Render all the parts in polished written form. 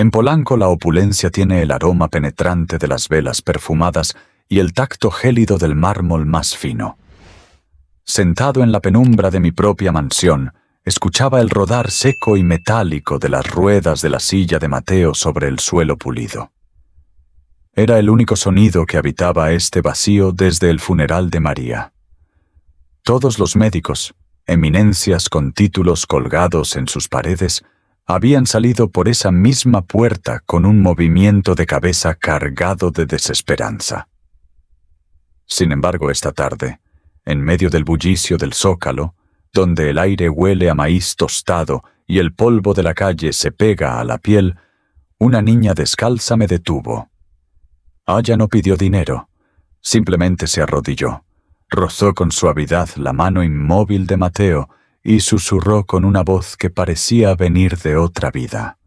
En Polanco la opulencia tiene el aroma penetrante de las velas perfumadas y el tacto gélido del mármol más fino. Sentado en la penumbra de mi propia mansión, escuchaba el rodar seco y metálico de las ruedas de la silla de Mateo sobre el suelo pulido. Era el único sonido que habitaba este vacío desde el funeral de María. Todos los médicos, eminencias con títulos colgados en sus paredes, habían salido por esa misma puerta con un movimiento de cabeza cargado de desesperanza. Sin embargo, esta tarde, en medio del bullicio del Zócalo, donde el aire huele a maíz tostado y el polvo de la calle se pega a la piel, una niña descalza me detuvo. Ella no pidió dinero, simplemente se arrodilló, rozó con suavidad la mano inmóvil de Mateo y susurró con una voz que parecía venir de otra vida.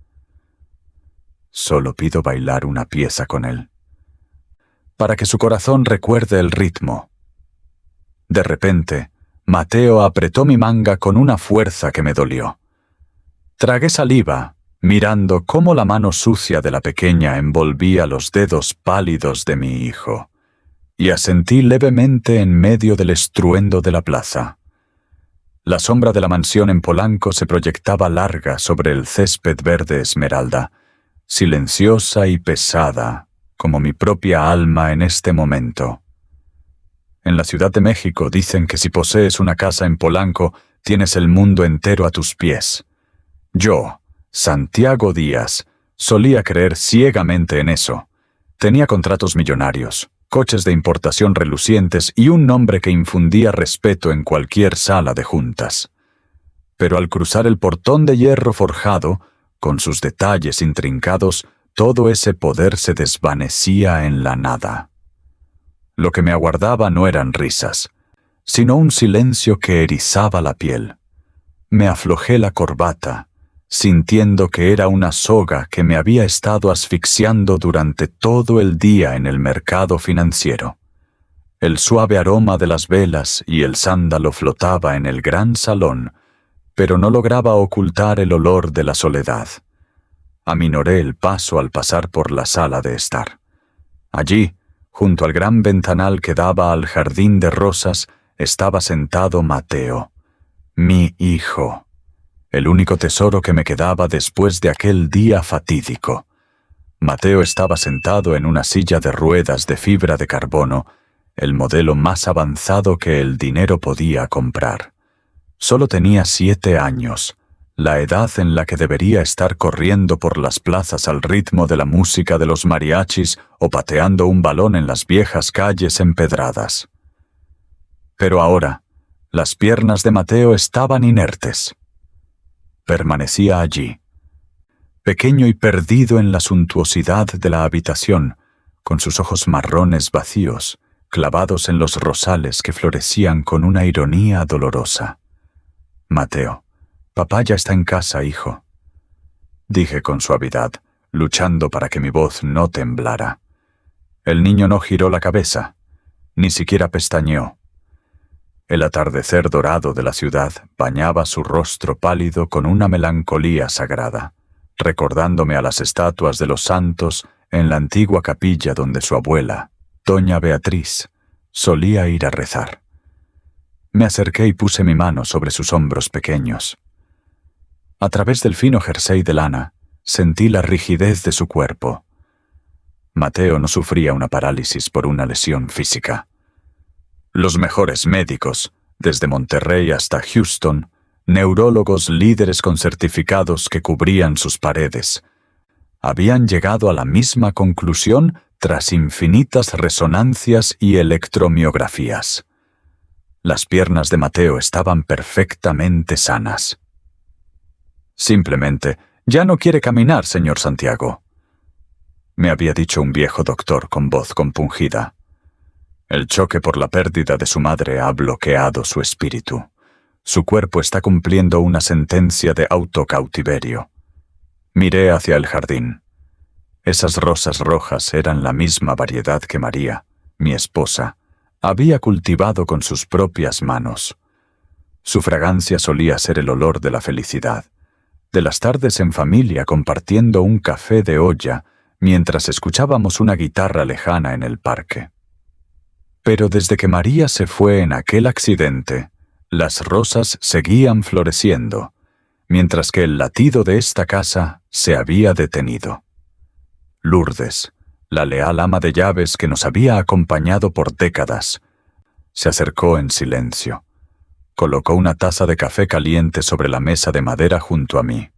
Solo pido bailar una pieza con él, para que su corazón recuerde el ritmo. De repente, Mateo apretó mi manga con una fuerza que me dolió. Tragué saliva, mirando cómo la mano sucia de la pequeña envolvía los dedos pálidos de mi hijo, y asentí levemente en medio del estruendo de la plaza. La sombra de la mansión en Polanco se proyectaba larga sobre el césped verde esmeralda, silenciosa y pesada, como mi propia alma en este momento. En la Ciudad de México dicen que si posees una casa en Polanco, tienes el mundo entero a tus pies. Yo, Santiago Díaz, solía creer ciegamente en eso. Tenía contratos millonarios, coches de importación relucientes y un nombre que infundía respeto en cualquier sala de juntas. Pero al cruzar el portón de hierro forjado, con sus detalles intrincados, todo ese poder se desvanecía en la nada. Lo que me aguardaba no eran risas, sino un silencio que erizaba la piel. Me aflojé la corbata, sintiendo que era una soga que me había estado asfixiando durante todo el día en el mercado financiero. El suave aroma de las velas y el sándalo flotaba en el gran salón, pero no lograba ocultar el olor de la soledad. Aminoré el paso al pasar por la sala de estar. Allí, junto al gran ventanal que daba al jardín de rosas, estaba sentado Mateo, mi hijo, el único tesoro que me quedaba después de aquel día fatídico. Mateo estaba sentado en una silla de ruedas de fibra de carbono, el modelo más avanzado que el dinero podía comprar. Solo tenía 7 años, la edad en la que debería estar corriendo por las plazas al ritmo de la música de los mariachis o pateando un balón en las viejas calles empedradas. Pero ahora, las piernas de Mateo estaban inertes. Permanecía allí, pequeño y perdido en la suntuosidad de la habitación, con sus ojos marrones vacíos, clavados en los rosales que florecían con una ironía dolorosa. Mateo, papá ya está en casa, hijo, dije con suavidad, luchando para que mi voz no temblara. El niño no giró la cabeza, ni siquiera pestañeó. El atardecer dorado de la ciudad bañaba su rostro pálido con una melancolía sagrada, recordándome a las estatuas de los santos en la antigua capilla donde su abuela, doña Beatriz, solía ir a rezar. Me acerqué y puse mi mano sobre sus hombros pequeños. A través del fino jersey de lana, sentí la rigidez de su cuerpo. Mateo no sufría una parálisis por una lesión física. Los mejores médicos, desde Monterrey hasta Houston, neurólogos líderes con certificados que cubrían sus paredes, habían llegado a la misma conclusión tras infinitas resonancias y electromiografías. Las piernas de Mateo estaban perfectamente sanas. Simplemente, ya no quiere caminar, señor Santiago, me había dicho un viejo doctor con voz compungida. El choque por la pérdida de su madre ha bloqueado su espíritu. Su cuerpo está cumpliendo una sentencia de autocautiverio. Miré hacia el jardín. Esas rosas rojas eran la misma variedad que María, mi esposa, había cultivado con sus propias manos. Su fragancia solía ser el olor de la felicidad, de las tardes en familia compartiendo un café de olla mientras escuchábamos una guitarra lejana en el parque. Pero desde que María se fue en aquel accidente, las rosas seguían floreciendo, mientras que el latido de esta casa se había detenido. Lourdes, la leal ama de llaves que nos había acompañado por décadas, se acercó en silencio. Colocó una taza de café caliente sobre la mesa de madera junto a mí.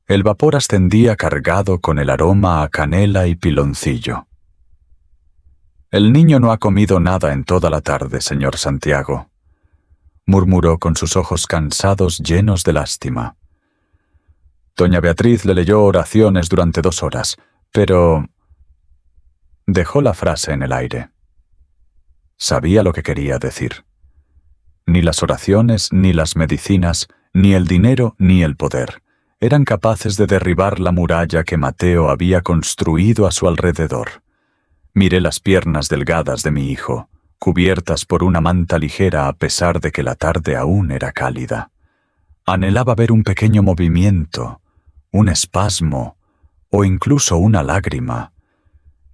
El vapor ascendía cargado con el aroma a canela y piloncillo. «El niño no ha comido nada en toda la tarde, señor Santiago», murmuró con sus ojos cansados llenos de lástima. Doña Beatriz le leyó oraciones durante 2 horas, pero... Dejó la frase en el aire. Sabía lo que quería decir. Ni las oraciones, ni las medicinas, ni el dinero, ni el poder eran capaces de derribar la muralla que Mateo había construido a su alrededor. Miré las piernas delgadas de mi hijo, cubiertas por una manta ligera a pesar de que la tarde aún era cálida. Anhelaba ver un pequeño movimiento, un espasmo o incluso una lágrima.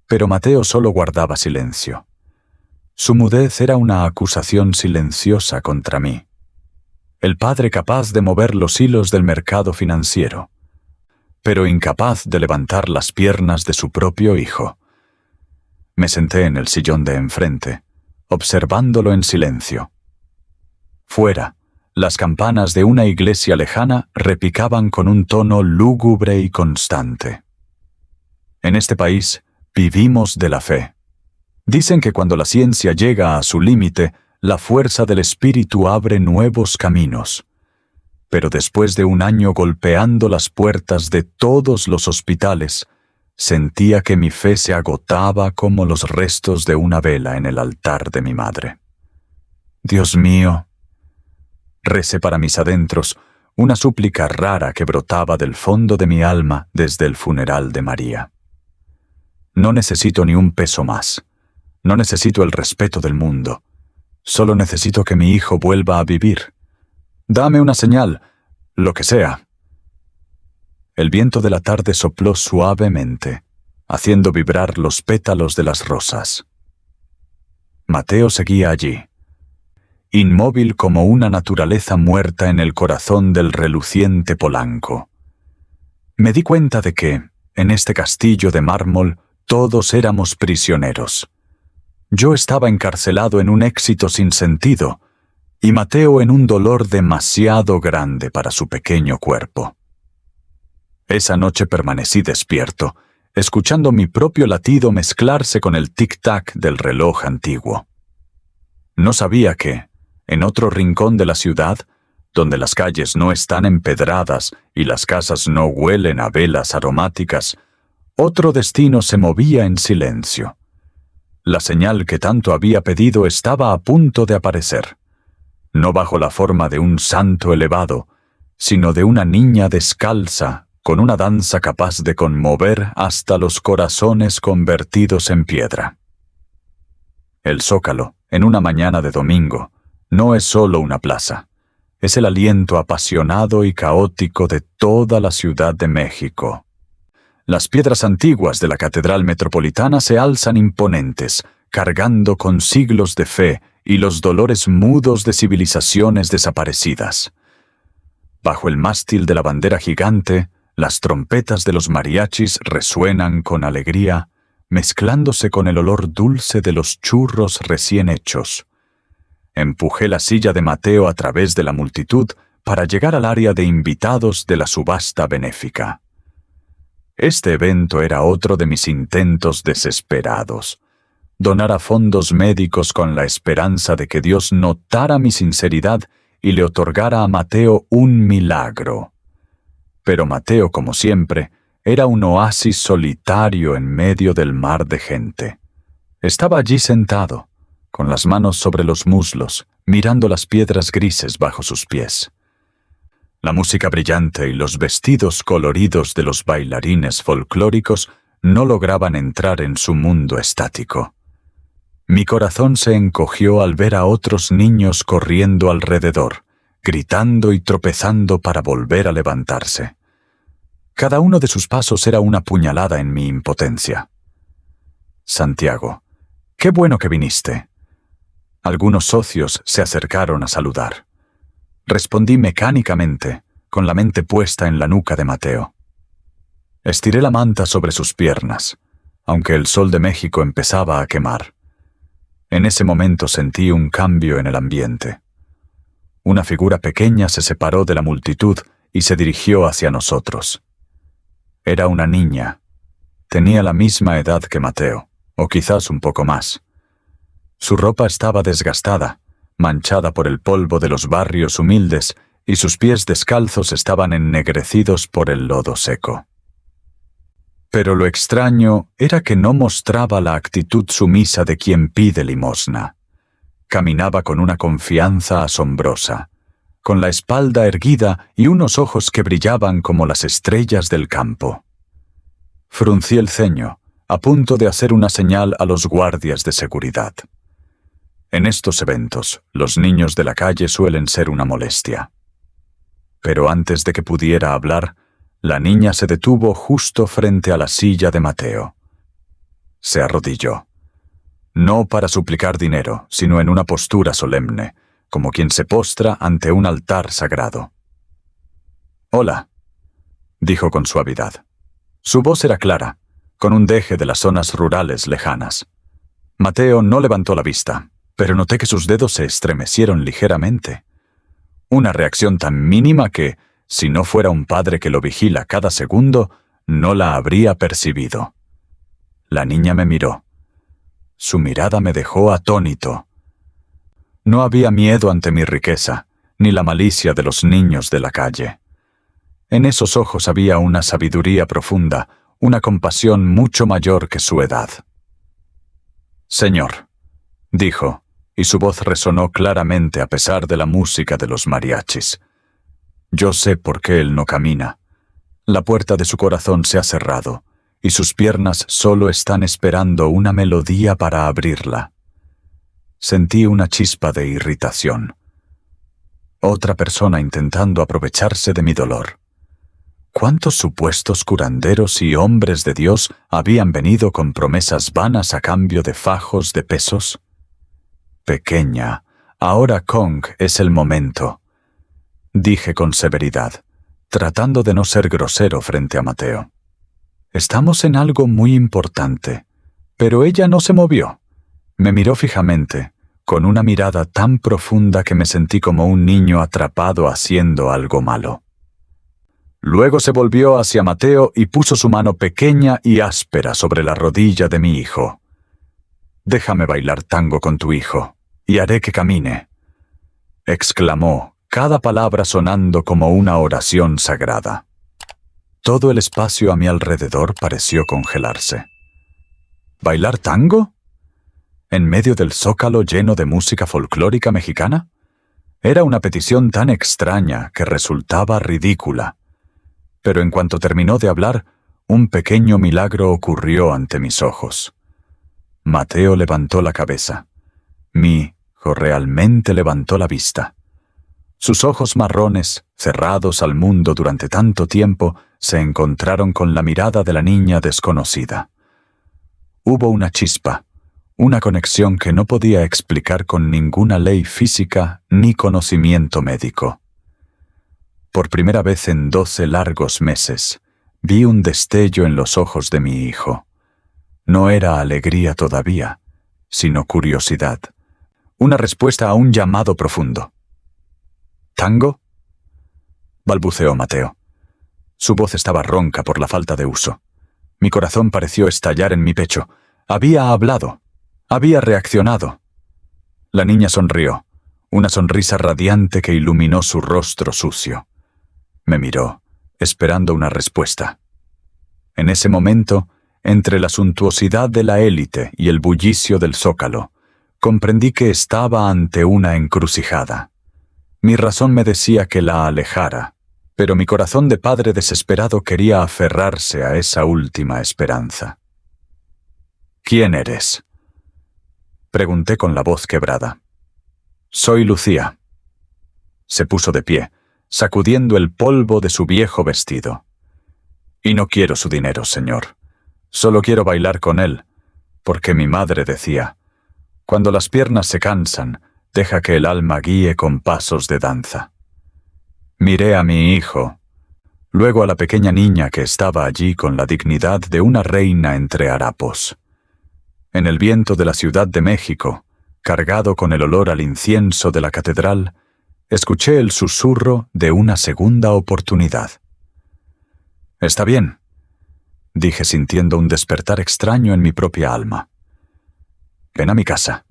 Pero Mateo solo guardaba silencio. Su mudez era una acusación silenciosa contra mí. El padre capaz de mover los hilos del mercado financiero, pero incapaz de levantar las piernas de su propio hijo. Me senté en el sillón de enfrente, observándolo en silencio. Fuera, las campanas de una iglesia lejana repicaban con un tono lúgubre y constante. En este país vivimos de la fe. Dicen que cuando la ciencia llega a su límite, la fuerza del espíritu abre nuevos caminos. Pero después de un año golpeando las puertas de todos los hospitales, sentía que mi fe se agotaba como los restos de una vela en el altar de mi madre. Dios mío, recé para mis adentros, una súplica rara que brotaba del fondo de mi alma desde el funeral de María. No necesito ni un peso más. No necesito el respeto del mundo. Solo necesito que mi hijo vuelva a vivir. Dame una señal, lo que sea. El viento de la tarde sopló suavemente, haciendo vibrar los pétalos de las rosas. Mateo seguía allí, inmóvil como una naturaleza muerta en el corazón del reluciente Polanco. Me di cuenta de que, en este castillo de mármol, todos éramos prisioneros. Yo estaba encarcelado en un éxito sin sentido, y Mateo en un dolor demasiado grande para su pequeño cuerpo. Esa noche permanecí despierto, escuchando mi propio latido mezclarse con el tic-tac del reloj antiguo. No sabía que, en otro rincón de la ciudad, donde las calles no están empedradas y las casas no huelen a velas aromáticas, otro destino se movía en silencio. La señal que tanto había pedido estaba a punto de aparecer, no bajo la forma de un santo elevado, sino de una niña descalza, con una danza capaz de conmover hasta los corazones convertidos en piedra. El Zócalo, en una mañana de domingo, no es solo una plaza, es el aliento apasionado y caótico de toda la Ciudad de México. Las piedras antiguas de la Catedral Metropolitana se alzan imponentes, cargando con siglos de fe y los dolores mudos de civilizaciones desaparecidas. Bajo el mástil de la bandera gigante, las trompetas de los mariachis resuenan con alegría, mezclándose con el olor dulce de los churros recién hechos. Empujé la silla de Mateo a través de la multitud para llegar al área de invitados de la subasta benéfica. Este evento era otro de mis intentos desesperados. Donar a fondos médicos con la esperanza de que Dios notara mi sinceridad y le otorgara a Mateo un milagro. Pero Mateo, como siempre, era un oasis solitario en medio del mar de gente. Estaba allí sentado, con las manos sobre los muslos, mirando las piedras grises bajo sus pies. La música brillante y los vestidos coloridos de los bailarines folclóricos no lograban entrar en su mundo estático. Mi corazón se encogió al ver a otros niños corriendo alrededor, gritando y tropezando para volver a levantarse. Cada uno de sus pasos era una puñalada en mi impotencia. Santiago, qué bueno que viniste. Algunos socios se acercaron a saludar. Respondí mecánicamente, con la mente puesta en la nuca de Mateo. Estiré la manta sobre sus piernas, aunque el sol de México empezaba a quemar. En ese momento sentí un cambio en el ambiente. Una figura pequeña se separó de la multitud y se dirigió hacia nosotros. Era una niña. Tenía la misma edad que Mateo, o quizás un poco más. Su ropa estaba desgastada, manchada por el polvo de los barrios humildes, y sus pies descalzos estaban ennegrecidos por el lodo seco. Pero lo extraño era que no mostraba la actitud sumisa de quien pide limosna. Caminaba con una confianza asombrosa, con la espalda erguida y unos ojos que brillaban como las estrellas del campo. Fruncí el ceño, a punto de hacer una señal a los guardias de seguridad. En estos eventos, los niños de la calle suelen ser una molestia. Pero antes de que pudiera hablar, la niña se detuvo justo frente a la silla de Mateo. Se arrodilló. No para suplicar dinero, sino en una postura solemne, como quien se postra ante un altar sagrado. «Hola», dijo con suavidad. Su voz era clara, con un deje de las zonas rurales lejanas. Mateo no levantó la vista, pero noté que sus dedos se estremecieron ligeramente. Una reacción tan mínima que, si no fuera un padre que lo vigila cada segundo, no la habría percibido. La niña me miró. Su mirada me dejó atónito. No había miedo ante mi riqueza, ni la malicia de los niños de la calle. En esos ojos había una sabiduría profunda, una compasión mucho mayor que su edad. «Señor», dijo, y su voz resonó claramente a pesar de la música de los mariachis. «Yo sé por qué él no camina. La puerta de su corazón se ha cerrado, y sus piernas solo están esperando una melodía para abrirla». Sentí una chispa de irritación. Otra persona intentando aprovecharse de mi dolor. ¿Cuántos supuestos curanderos y hombres de Dios habían venido con promesas vanas a cambio de fajos de pesos? «Pequeña, ahora Kong es el momento», dije con severidad, tratando de no ser grosero frente a Mateo. «Estamos en algo muy importante», pero ella no se movió. Me miró fijamente, con una mirada tan profunda que me sentí como un niño atrapado haciendo algo malo. Luego se volvió hacia Mateo y puso su mano pequeña y áspera sobre la rodilla de mi hijo. «Déjame bailar tango con tu hijo, y haré que camine», exclamó, cada palabra sonando como una oración sagrada. Todo el espacio a mi alrededor pareció congelarse. ¿Bailar tango? ¿En medio del zócalo lleno de música folclórica mexicana? Era una petición tan extraña que resultaba ridícula. Pero en cuanto terminó de hablar, un pequeño milagro ocurrió ante mis ojos. Mateo levantó la cabeza. Mi hijo realmente levantó la vista. Sus ojos marrones, cerrados al mundo durante tanto tiempo, se encontraron con la mirada de la niña desconocida. Hubo una chispa, una conexión que no podía explicar con ninguna ley física ni conocimiento médico. Por primera vez en 12 largos meses, vi un destello en los ojos de mi hijo. No era alegría todavía, sino curiosidad. Una respuesta a un llamado profundo. «¿Tango?», balbuceó Mateo. Su voz estaba ronca por la falta de uso. Mi corazón pareció estallar en mi pecho. Había hablado. Había reaccionado. La niña sonrió, una sonrisa radiante que iluminó su rostro sucio. Me miró, esperando una respuesta. En ese momento, entre la suntuosidad de la élite y el bullicio del zócalo, comprendí que estaba ante una encrucijada. Mi razón me decía que la alejara, pero mi corazón de padre desesperado quería aferrarse a esa última esperanza. «¿Quién eres?», pregunté con la voz quebrada. «Soy Lucía». Se puso de pie, sacudiendo el polvo de su viejo vestido. Y no quiero su dinero, señor. Solo quiero bailar con él, porque mi madre decía, cuando las piernas se cansan, deja que el alma guíe con pasos de danza. Miré a mi hijo, luego a la pequeña niña que estaba allí con la dignidad de una reina entre harapos. En el viento de la Ciudad de México, cargado con el olor al incienso de la catedral, escuché el susurro de una segunda oportunidad. «Está bien», dije sintiendo un despertar extraño en mi propia alma. «Ven a mi casa.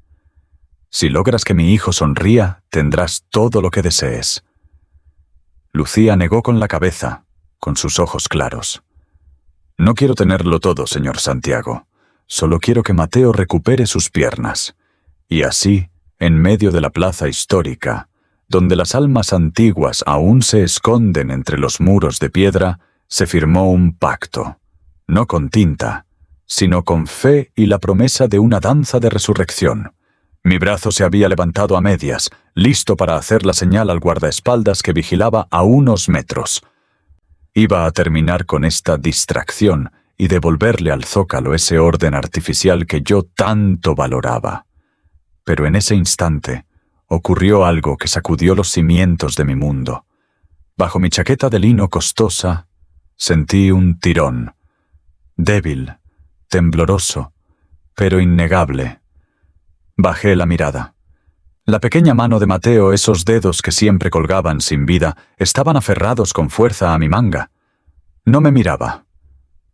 Si logras que mi hijo sonría, tendrás todo lo que desees». Lucía negó con la cabeza, con sus ojos claros. «No quiero tenerlo todo, señor Santiago. Solo quiero que Mateo recupere sus piernas». Y así, en medio de la plaza histórica, donde las almas antiguas aún se esconden entre los muros de piedra, se firmó un pacto, no con tinta, sino con fe y la promesa de una danza de resurrección. Mi brazo se había levantado a medias, listo para hacer la señal al guardaespaldas que vigilaba a unos metros. Iba a terminar con esta distracción y devolverle al zócalo ese orden artificial que yo tanto valoraba. Pero en ese instante ocurrió algo que sacudió los cimientos de mi mundo. Bajo mi chaqueta de lino costosa, sentí un tirón, débil, tembloroso, pero innegable. Bajé la mirada. La pequeña mano de Mateo, esos dedos que siempre colgaban sin vida, estaban aferrados con fuerza a mi manga. No me miraba.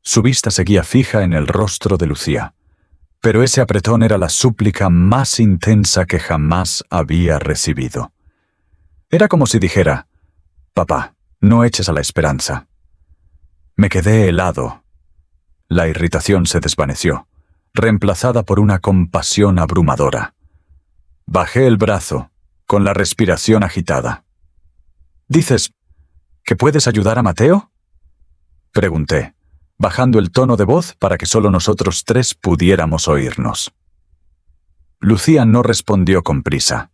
Su vista seguía fija en el rostro de Lucía. Pero ese apretón era la súplica más intensa que jamás había recibido. Era como si dijera, «Papá, no eches a la esperanza». Me quedé helado. La irritación se desvaneció, reemplazada por una compasión abrumadora. Bajé el brazo, con la respiración agitada. «¿Dices que puedes ayudar a Mateo?», pregunté, bajando el tono de voz para que solo nosotros tres pudiéramos oírnos. Lucía no respondió con prisa.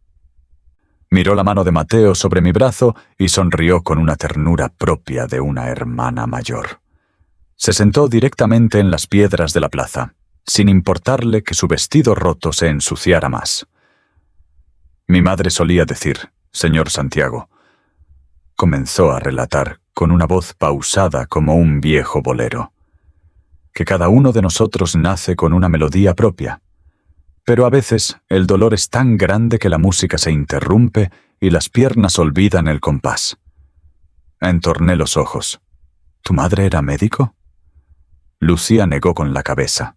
Miró la mano de Mateo sobre mi brazo y sonrió con una ternura propia de una hermana mayor. Se sentó directamente en las piedras de la plaza, sin importarle que su vestido roto se ensuciara más. Mi madre solía decir, señor Santiago. Comenzó a relatar con una voz pausada como un viejo bolero, que cada uno de nosotros nace con una melodía propia, pero a veces el dolor es tan grande que la música se interrumpe y las piernas olvidan el compás. Entorné los ojos. ¿Tu madre era médico? Lucía negó con la cabeza,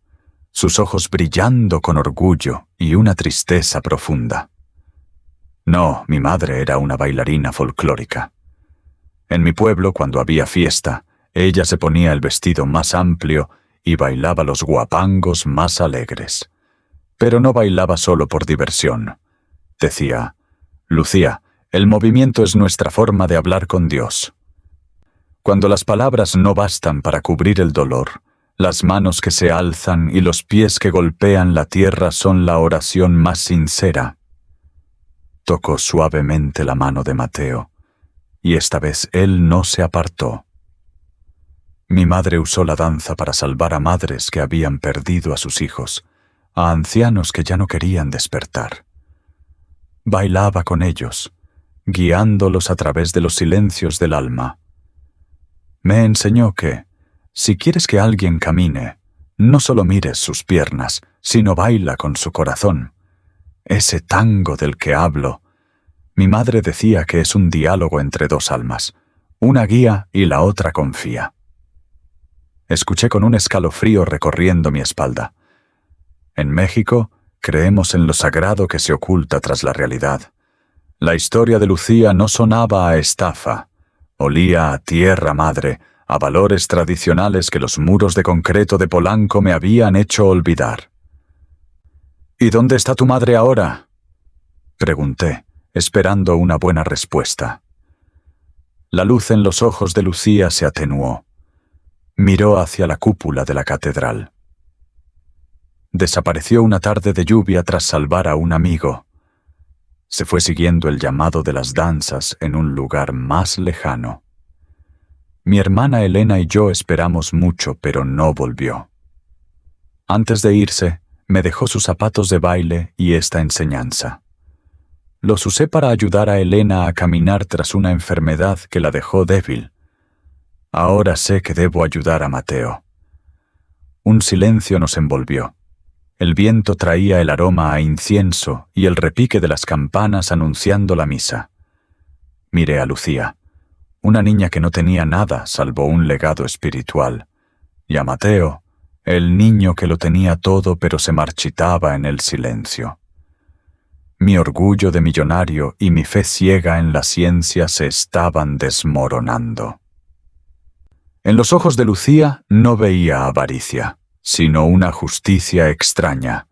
sus ojos brillando con orgullo y una tristeza profunda. No, mi madre era una bailarina folclórica. En mi pueblo, cuando había fiesta, ella se ponía el vestido más amplio y bailaba los guapangos más alegres. Pero no bailaba solo por diversión. Decía, Lucía, el movimiento es nuestra forma de hablar con Dios. Cuando las palabras no bastan para cubrir el dolor, las manos que se alzan y los pies que golpean la tierra son la oración más sincera. Tocó suavemente la mano de Mateo, y esta vez él no se apartó. Mi madre usó la danza para salvar a madres que habían perdido a sus hijos, a ancianos que ya no querían despertar. Bailaba con ellos, guiándolos a través de los silencios del alma. Me enseñó que, si quieres que alguien camine, no solo mires sus piernas, sino baila con su corazón. Ese tango del que hablo, mi madre decía que es un diálogo entre dos almas, una guía y la otra confía. Escuché con un escalofrío recorriendo mi espalda. En México, creemos en lo sagrado que se oculta tras la realidad. La historia de Lucía no sonaba a estafa, olía a tierra madre, a valores tradicionales que los muros de concreto de Polanco me habían hecho olvidar. ¿Y dónde está tu madre ahora?, pregunté, esperando una buena respuesta. La luz en los ojos de Lucía se atenuó. Miró hacia la cúpula de la catedral. Desapareció una tarde de lluvia tras salvar a un amigo. Se fue siguiendo el llamado de las danzas en un lugar más lejano. Mi hermana Elena y yo esperamos mucho, pero no volvió. Antes de irse, me dejó sus zapatos de baile y esta enseñanza. Los usé para ayudar a Elena a caminar tras una enfermedad que la dejó débil. Ahora sé que debo ayudar a Mateo. Un silencio nos envolvió. El viento traía el aroma a incienso y el repique de las campanas anunciando la misa. Miré a Lucía, una niña que no tenía nada salvo un legado espiritual, y a Mateo, el niño que lo tenía todo pero se marchitaba en el silencio. Mi orgullo de millonario y mi fe ciega en la ciencia se estaban desmoronando. En los ojos de Lucía no veía avaricia, sino una justicia extraña.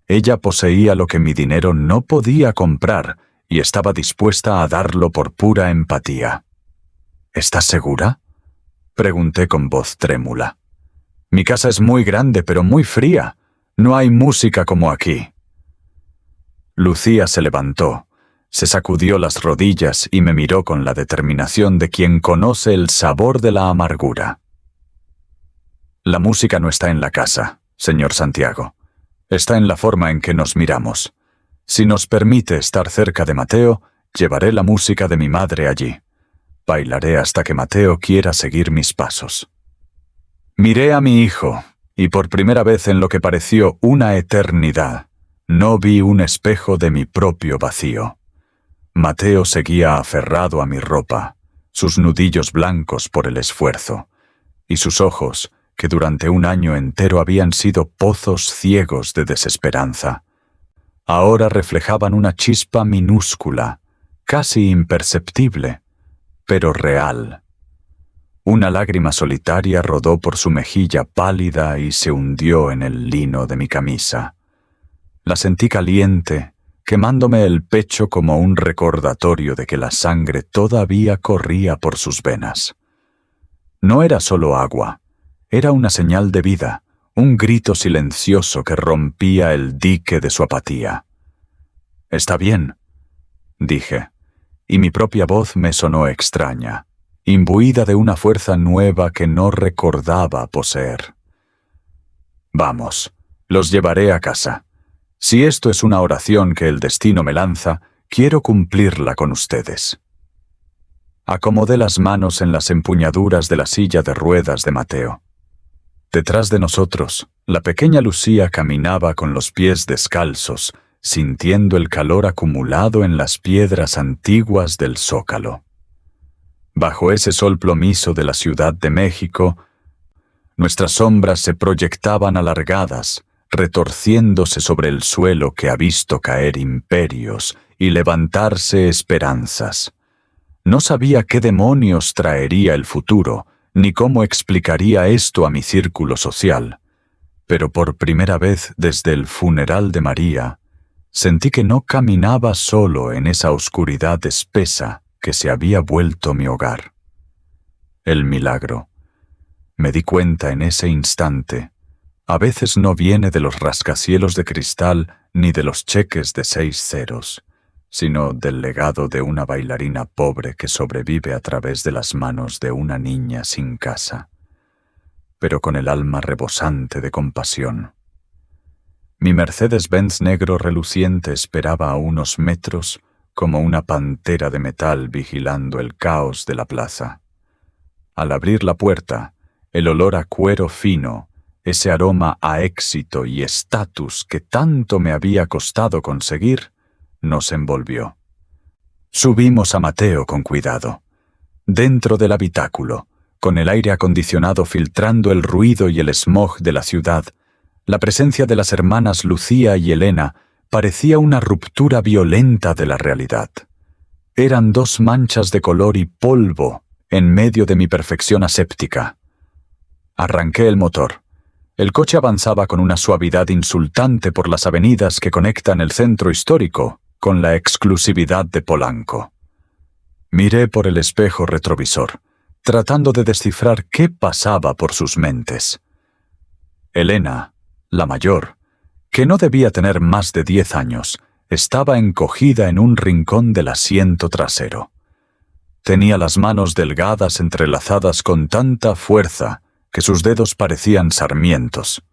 Ella poseía lo que mi dinero no podía comprar y estaba dispuesta a darlo por pura empatía. ¿Estás segura?, pregunté con voz trémula. Mi casa es muy grande pero muy fría. No hay música como aquí. Lucía se levantó, se sacudió las rodillas y me miró con la determinación de quien conoce el sabor de la amargura. La música no está en la casa, señor Santiago. Está en la forma en que nos miramos. Si nos permite estar cerca de Mateo, llevaré la música de mi madre allí. Bailaré hasta que Mateo quiera seguir mis pasos. Miré a mi hijo, y por primera vez en lo que pareció una eternidad, no vi un espejo de mi propio vacío. Mateo seguía aferrado a mi ropa, sus nudillos blancos por el esfuerzo, y sus ojos, que durante un año entero habían sido pozos ciegos de desesperanza, ahora reflejaban una chispa minúscula, casi imperceptible, pero real. Una lágrima solitaria rodó por su mejilla pálida y se hundió en el lino de mi camisa. La sentí caliente, quemándome el pecho como un recordatorio de que la sangre todavía corría por sus venas. No era solo agua, era una señal de vida, un grito silencioso que rompía el dique de su apatía. «Está bien», dije, y mi propia voz me sonó extraña, imbuida de una fuerza nueva que no recordaba poseer. «Vamos, los llevaré a casa. Si esto es una oración que el destino me lanza, quiero cumplirla con ustedes». Acomodé las manos en las empuñaduras de la silla de ruedas de Mateo. Detrás de nosotros, la pequeña Lucía caminaba con los pies descalzos, sintiendo el calor acumulado en las piedras antiguas del Zócalo. Bajo ese sol plomizo de la Ciudad de México, nuestras sombras se proyectaban alargadas, retorciéndose sobre el suelo que ha visto caer imperios y levantarse esperanzas. No sabía qué demonios traería el futuro, ni cómo explicaría esto a mi círculo social, pero por primera vez desde el funeral de María, sentí que no caminaba solo en esa oscuridad espesa que se había vuelto mi hogar. El milagro, me di cuenta en ese instante, a veces no viene de los rascacielos de cristal ni de los cheques de 6 ceros, sino del legado de una bailarina pobre que sobrevive a través de las manos de una niña sin casa, pero con el alma rebosante de compasión. Mi Mercedes-Benz negro reluciente esperaba a unos metros como una pantera de metal vigilando el caos de la plaza. Al abrir la puerta, el olor a cuero fino, ese aroma a éxito y estatus que tanto me había costado conseguir, nos envolvió. Subimos a Mateo con cuidado. Dentro del habitáculo, con el aire acondicionado filtrando el ruido y el smog de la ciudad, la presencia de las hermanas Lucía y Elena parecía una ruptura violenta de la realidad. Eran 2 manchas de color y polvo en medio de mi perfección aséptica. Arranqué el motor. El coche avanzaba con una suavidad insultante por las avenidas que conectan el centro histórico con la exclusividad de Polanco. Miré por el espejo retrovisor, tratando de descifrar qué pasaba por sus mentes. Elena, la mayor, que no debía tener más de 10 años, estaba encogida en un rincón del asiento trasero. Tenía las manos delgadas entrelazadas con tanta fuerza que sus dedos parecían sarmientos.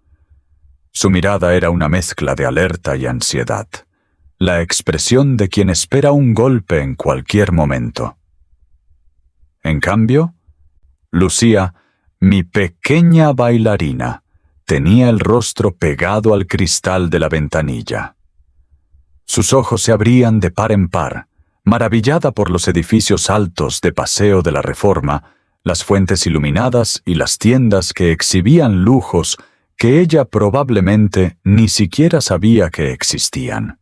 Su mirada era una mezcla de alerta y ansiedad, la expresión de quien espera un golpe en cualquier momento. En cambio, Lucía, mi pequeña bailarina, tenía el rostro pegado al cristal de la ventanilla. Sus ojos se abrían de par en par, maravillada por los edificios altos de Paseo de la Reforma, las fuentes iluminadas y las tiendas que exhibían lujos que ella probablemente ni siquiera sabía que existían.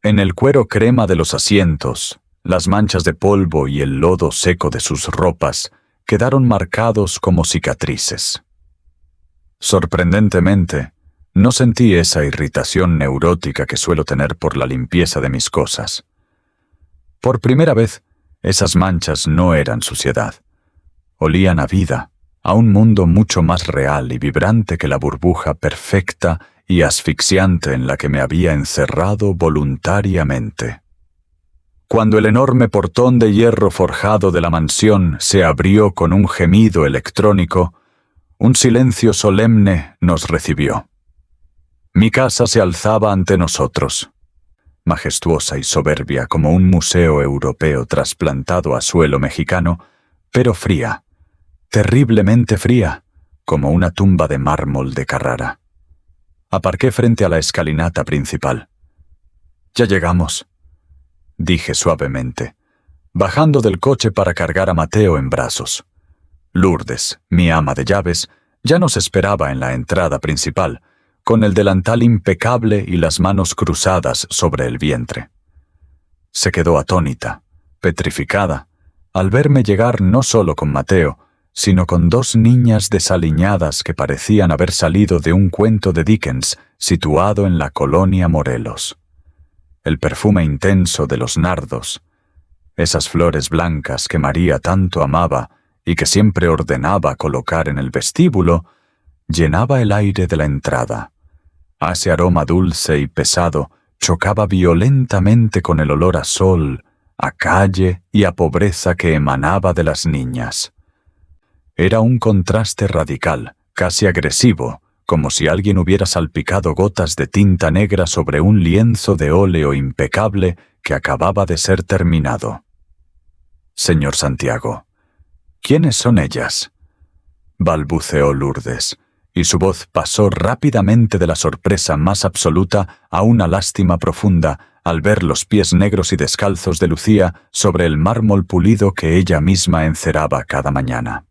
En el cuero crema de los asientos, las manchas de polvo y el lodo seco de sus ropas quedaron marcados como cicatrices. Sorprendentemente, no sentí esa irritación neurótica que suelo tener por la limpieza de mis cosas. Por primera vez, esas manchas no eran suciedad. Olían a vida, a un mundo mucho más real y vibrante que la burbuja perfecta y asfixiante en la que me había encerrado voluntariamente. Cuando el enorme portón de hierro forjado de la mansión se abrió con un gemido electrónico, un silencio solemne nos recibió. Mi casa se alzaba ante nosotros, majestuosa y soberbia como un museo europeo trasplantado a suelo mexicano, pero fría, terriblemente fría, como una tumba de mármol de Carrara. Aparqué frente a la escalinata principal. «Ya llegamos», dije suavemente, bajando del coche para cargar a Mateo en brazos. Lourdes, mi ama de llaves, ya nos esperaba en la entrada principal, con el delantal impecable y las manos cruzadas sobre el vientre. Se quedó atónita, petrificada, al verme llegar no solo con Mateo, sino con dos niñas desaliñadas que parecían haber salido de un cuento de Dickens situado en la colonia Morelos. El perfume intenso de los nardos, esas flores blancas que María tanto amaba y que siempre ordenaba colocar en el vestíbulo, llenaba el aire de la entrada. Ese aroma dulce y pesado chocaba violentamente con el olor a sol, a calle y a pobreza que emanaba de las niñas. Era un contraste radical, casi agresivo, como si alguien hubiera salpicado gotas de tinta negra sobre un lienzo de óleo impecable que acababa de ser terminado. «Señor Santiago, ¿quiénes son ellas?», balbuceó Lourdes, y su voz pasó rápidamente de la sorpresa más absoluta a una lástima profunda al ver los pies negros y descalzos de Lucía sobre el mármol pulido que ella misma enceraba cada mañana.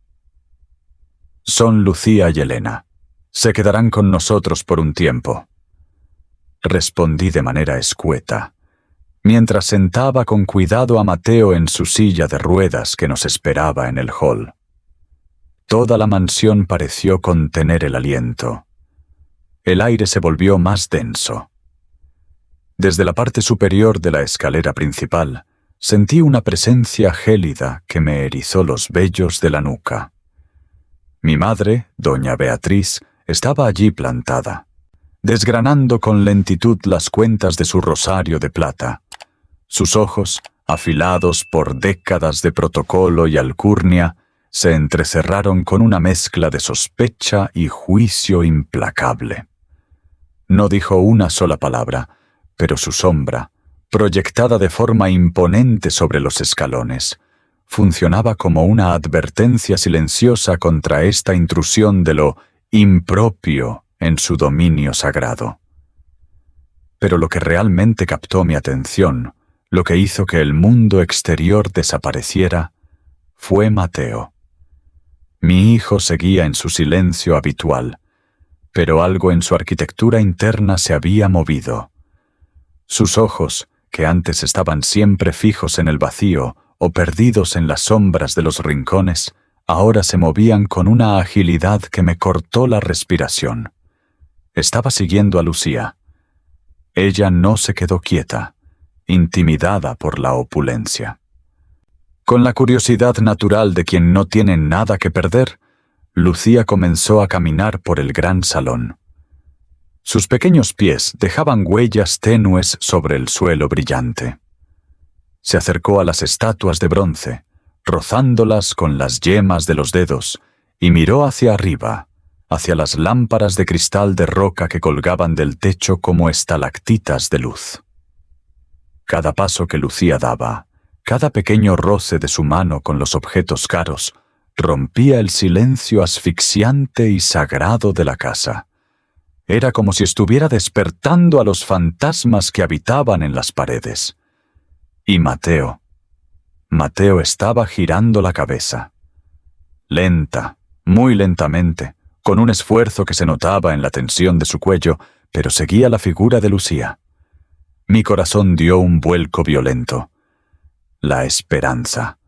«Son Lucía y Elena. Se quedarán con nosotros por un tiempo», respondí de manera escueta, mientras sentaba con cuidado a Mateo en su silla de ruedas que nos esperaba en el hall. Toda la mansión pareció contener el aliento. El aire se volvió más denso. Desde la parte superior de la escalera principal, sentí una presencia gélida que me erizó los vellos de la nuca. Mi madre, doña Beatriz, estaba allí plantada, desgranando con lentitud las cuentas de su rosario de plata. Sus ojos, afilados por décadas de protocolo y alcurnia, se entrecerraron con una mezcla de sospecha y juicio implacable. No dijo una sola palabra, pero su sombra, proyectada de forma imponente sobre los escalones, funcionaba como una advertencia silenciosa contra esta intrusión de lo impropio en su dominio sagrado. Pero lo que realmente captó mi atención, lo que hizo que el mundo exterior desapareciera, fue Mateo. Mi hijo seguía en su silencio habitual, pero algo en su arquitectura interna se había movido. Sus ojos, que antes estaban siempre fijos en el vacío o perdidos en las sombras de los rincones, ahora se movían con una agilidad que me cortó la respiración. Estaba siguiendo a Lucía. Ella no se quedó quieta, intimidada por la opulencia. Con la curiosidad natural de quien no tiene nada que perder, Lucía comenzó a caminar por el gran salón. Sus pequeños pies dejaban huellas tenues sobre el suelo brillante. Se acercó a las estatuas de bronce, rozándolas con las yemas de los dedos, y miró hacia arriba, hacia las lámparas de cristal de roca que colgaban del techo como estalactitas de luz. Cada paso que Lucía daba, cada pequeño roce de su mano con los objetos caros, rompía el silencio asfixiante y sagrado de la casa. Era como si estuviera despertando a los fantasmas que habitaban en las paredes. Y Mateo estaba girando la cabeza. Lenta, muy lentamente, con un esfuerzo que se notaba en la tensión de su cuello, pero seguía la figura de Lucía. Mi corazón dio un vuelco violento. La esperanza.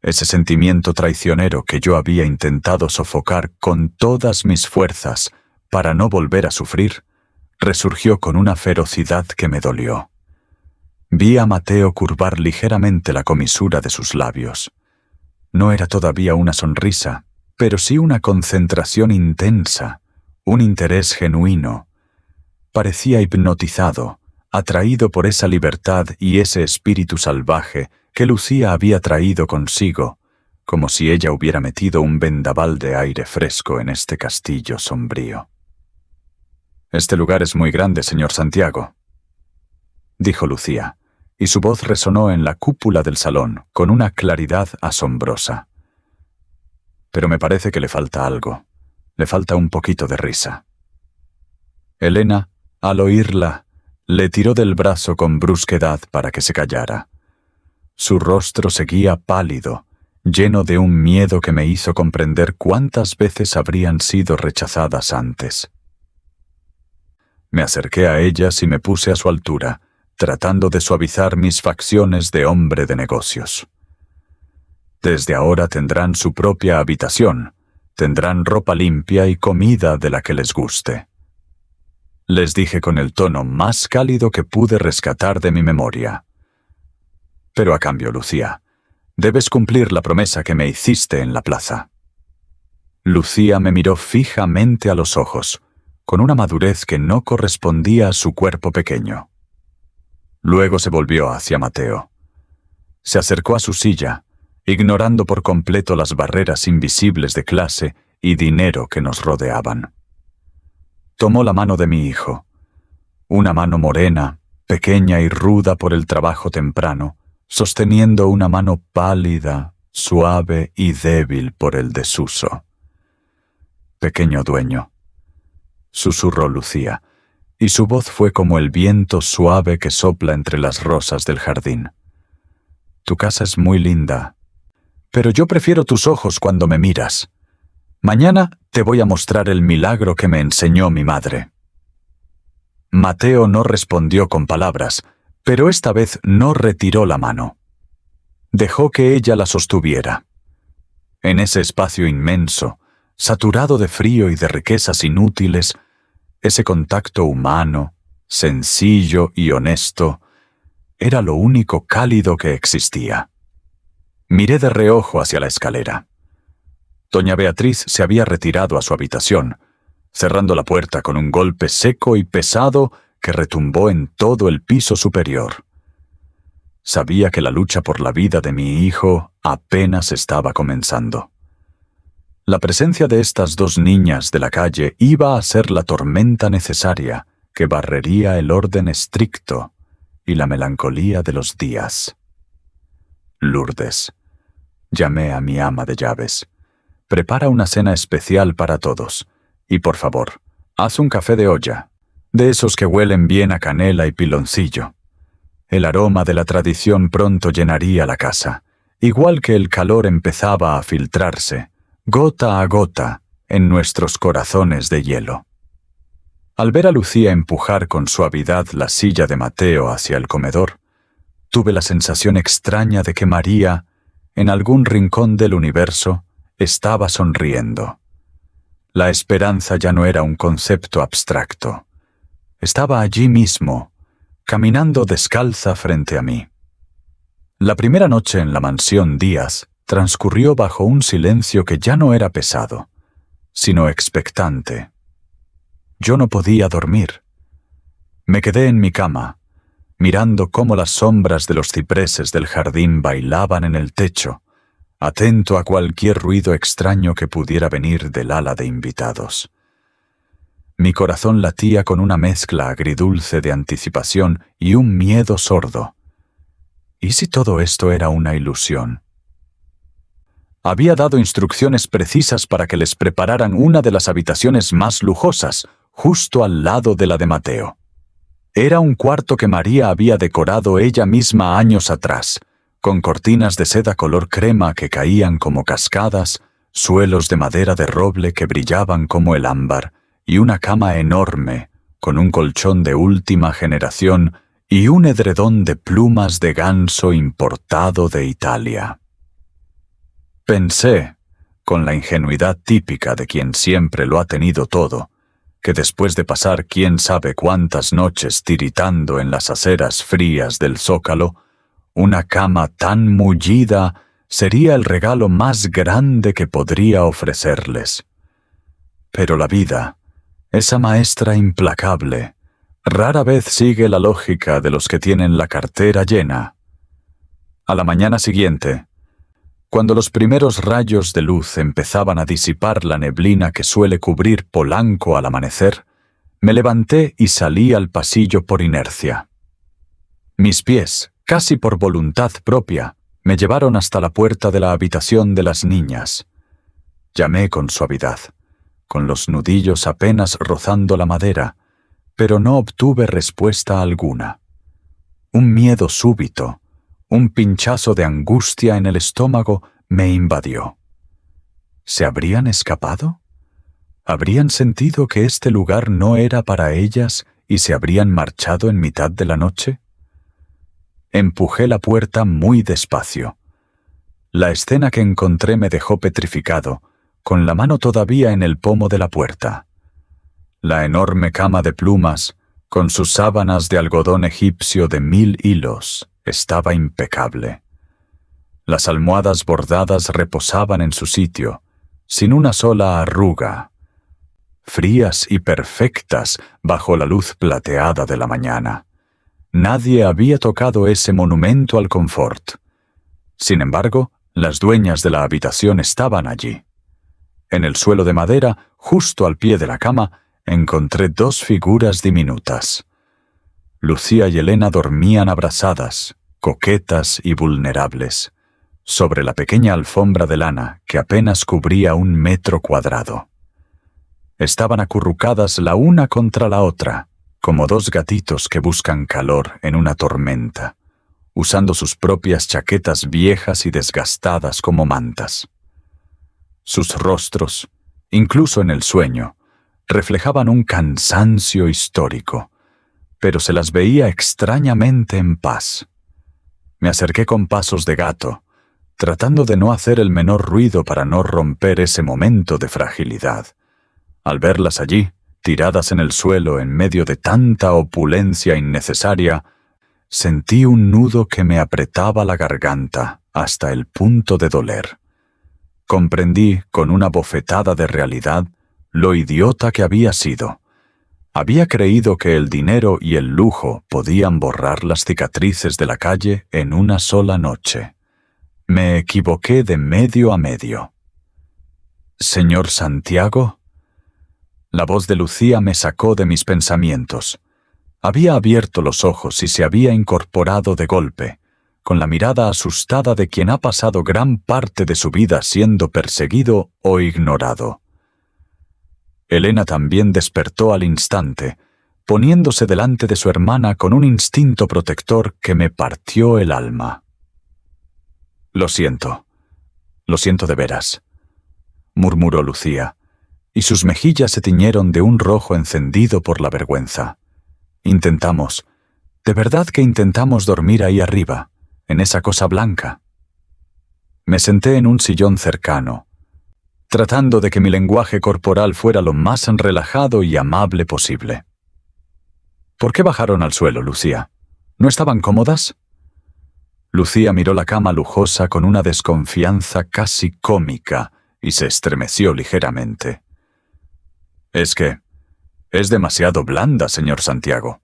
Ese sentimiento traicionero que yo había intentado sofocar con todas mis fuerzas para no volver a sufrir, resurgió con una ferocidad que me dolió. Vi a Mateo curvar ligeramente la comisura de sus labios. No era todavía una sonrisa, pero sí una concentración intensa, un interés genuino. Parecía hipnotizado, atraído por esa libertad y ese espíritu salvaje que Lucía había traído consigo, como si ella hubiera metido un vendaval de aire fresco en este castillo sombrío. «Este lugar es muy grande, señor Santiago», dijo Lucía, y su voz resonó en la cúpula del salón con una claridad asombrosa. «Pero me parece que le falta algo. Le falta un poquito de risa». Elena, al oírla, le tiró del brazo con brusquedad para que se callara. Su rostro seguía pálido, lleno de un miedo que me hizo comprender cuántas veces habrían sido rechazadas antes. Me acerqué a ellas y me puse a su altura, tratando de suavizar mis facciones de hombre de negocios. Desde ahora tendrán su propia habitación, tendrán ropa limpia y comida de la que les guste. Les dije con el tono más cálido que pude rescatar de mi memoria. Pero a cambio, Lucía, debes cumplir la promesa que me hiciste en la plaza. Lucía me miró fijamente a los ojos, con una madurez que no correspondía a su cuerpo pequeño. Luego se volvió hacia Mateo. Se acercó a su silla, ignorando por completo las barreras invisibles de clase y dinero que nos rodeaban. Tomó la mano de mi hijo, una mano morena, pequeña y ruda por el trabajo temprano, sosteniendo una mano pálida, suave y débil por el desuso. «Pequeño dueño», susurró Lucía, y su voz fue como el viento suave que sopla entre las rosas del jardín. «Tu casa es muy linda, pero yo prefiero tus ojos cuando me miras. Mañana te voy a mostrar el milagro que me enseñó mi madre». Mateo no respondió con palabras, pero esta vez no retiró la mano. Dejó que ella la sostuviera. En ese espacio inmenso, saturado de frío y de riquezas inútiles, ese contacto humano, sencillo y honesto, era lo único cálido que existía. Miré de reojo hacia la escalera. Doña Beatriz se había retirado a su habitación, cerrando la puerta con un golpe seco y pesado que retumbó en todo el piso superior. Sabía que la lucha por la vida de mi hijo apenas estaba comenzando. La presencia de estas dos niñas de la calle iba a ser la tormenta necesaria que barrería el orden estricto y la melancolía de los días. «Lourdes», llamé a mi ama de llaves, «prepara una cena especial para todos y, por favor, haz un café de olla, de esos que huelen bien a canela y piloncillo. El aroma de la tradición pronto llenaría la casa, igual que el calor empezaba a filtrarse, gota a gota, en nuestros corazones de hielo». Al ver a Lucía empujar con suavidad la silla de Mateo hacia el comedor, tuve la sensación extraña de que María, en algún rincón del universo, estaba sonriendo. La esperanza ya no era un concepto abstracto. Estaba allí mismo, caminando descalza frente a mí. La primera noche en la mansión Díaz transcurrió bajo un silencio que ya no era pesado, sino expectante. yo no podía dormir. Me quedé en mi cama, mirando cómo las sombras de los cipreses del jardín bailaban en el techo, atento a cualquier ruido extraño que pudiera venir del ala de invitados. Mi corazón latía con una mezcla agridulce de anticipación y un miedo sordo. ¿Y si todo esto era una ilusión? Había dado instrucciones precisas para que les prepararan una de las habitaciones más lujosas, justo al lado de la de Mateo. Era un cuarto que María había decorado ella misma años atrás, con cortinas de seda color crema que caían como cascadas, suelos de madera de roble que brillaban como el ámbar, y una cama enorme, con un colchón de última generación y un edredón de plumas de ganso importado de Italia. Pensé, con la ingenuidad típica de quien siempre lo ha tenido todo, que después de pasar quién sabe cuántas noches tiritando en las aceras frías del Zócalo, una cama tan mullida sería el regalo más grande que podría ofrecerles. Pero la vida, esa maestra implacable, rara vez sigue la lógica de los que tienen la cartera llena. A la mañana siguiente, cuando los primeros rayos de luz empezaban a disipar la neblina que suele cubrir Polanco al amanecer, me levanté y salí al pasillo por inercia. Mis pies, casi por voluntad propia, me llevaron hasta la puerta de la habitación de las niñas. Llamé con suavidad, con los nudillos apenas rozando la madera, pero no obtuve respuesta alguna. Un miedo súbito, un pinchazo de angustia en el estómago me invadió. ¿Se habrían escapado? ¿Habrían sentido que este lugar no era para ellas y se habrían marchado en mitad de la noche? Empujé la puerta muy despacio. La escena que encontré me dejó petrificado, con la mano todavía en el pomo de la puerta. La enorme cama de plumas, con sus sábanas de algodón egipcio de 1000 hilos, estaba impecable. Las almohadas bordadas reposaban en su sitio, sin una sola arruga, frías y perfectas bajo la luz plateada de la mañana. Nadie había tocado ese monumento al confort. Sin embargo, las dueñas de la habitación estaban allí. En el suelo de madera, justo al pie de la cama, encontré 2 figuras diminutas. Lucía y Elena dormían abrazadas, coquetas y vulnerables, sobre la pequeña alfombra de lana que apenas cubría 1 metro cuadrado. Estaban acurrucadas la una contra la otra, como 2 gatitos que buscan calor en una tormenta, usando sus propias chaquetas viejas y desgastadas como mantas. Sus rostros, incluso en el sueño, reflejaban un cansancio histórico, pero se las veía extrañamente en paz. Me acerqué con pasos de gato, tratando de no hacer el menor ruido para no romper ese momento de fragilidad. Al verlas allí, tiradas en el suelo en medio de tanta opulencia innecesaria, sentí un nudo que me apretaba la garganta hasta el punto de doler. Comprendí, con una bofetada de realidad, lo idiota que había sido. Había creído que el dinero y el lujo podían borrar las cicatrices de la calle en una sola noche. Me equivoqué de medio a medio. «¿Señor Santiago?» La voz de Lucía me sacó de mis pensamientos. Había abierto los ojos y se había incorporado de golpe, con la mirada asustada de quien ha pasado gran parte de su vida siendo perseguido o ignorado. Elena también despertó al instante, poniéndose delante de su hermana con un instinto protector que me partió el alma. Lo siento de veras», murmuró Lucía, y sus mejillas se tiñeron de un rojo encendido por la vergüenza. De verdad que intentamos dormir ahí arriba, en esa cosa blanca. Me senté en un sillón cercano, tratando de que mi lenguaje corporal fuera lo más relajado y amable posible. «¿Por qué bajaron al suelo, Lucía? ¿No estaban cómodas?» Lucía miró la cama lujosa con una desconfianza casi cómica y se estremeció ligeramente. Es Es demasiado blanda, señor Santiago.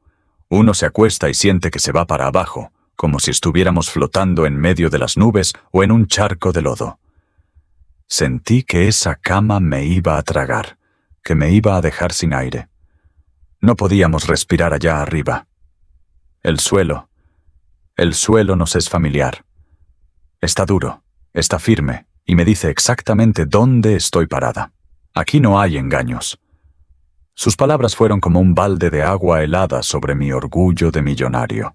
Uno se acuesta y siente que se va para abajo, como si estuviéramos flotando en medio de las nubes o en un charco de lodo. Sentí que esa cama me iba a tragar, que me iba a dejar sin aire. No podíamos respirar allá arriba. El suelo nos es familiar. Está duro, está firme, y me dice exactamente dónde estoy parada. Aquí no hay engaños. Sus palabras fueron como un balde de agua helada sobre mi orgullo de millonario.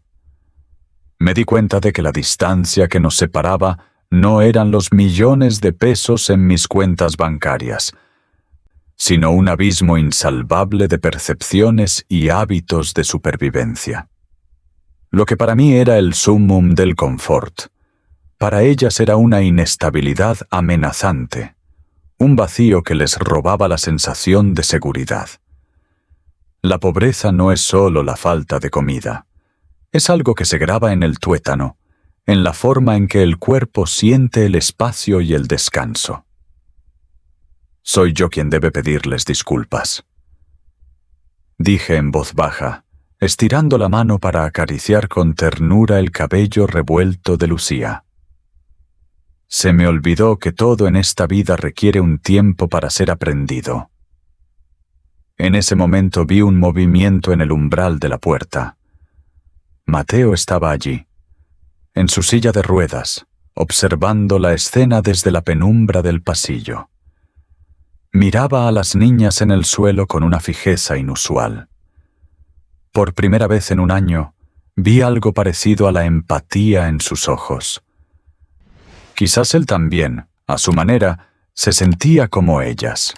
Me di cuenta de que la distancia que nos separaba no eran los millones de pesos en mis cuentas bancarias, sino un abismo insalvable de percepciones y hábitos de supervivencia. Lo que para mí era el summum del confort, para ellas era una inestabilidad amenazante, un vacío que les robaba la sensación de seguridad. La pobreza no es solo la falta de comida, es algo que se graba en el tuétano, en la forma en que el cuerpo siente el espacio y el descanso. Soy yo quien debe pedirles disculpas. Dije en voz baja, estirando la mano para acariciar con ternura el cabello revuelto de Lucía. Se me olvidó que todo en esta vida requiere un tiempo para ser aprendido. En ese momento vi un movimiento en el umbral de la puerta. Mateo estaba allí, en su silla de ruedas, observando la escena desde la penumbra del pasillo. Miraba a las niñas en el suelo con una fijeza inusual. Por primera vez en un año, vi algo parecido a la empatía en sus ojos. Quizás él también, a su manera, se sentía como ellas.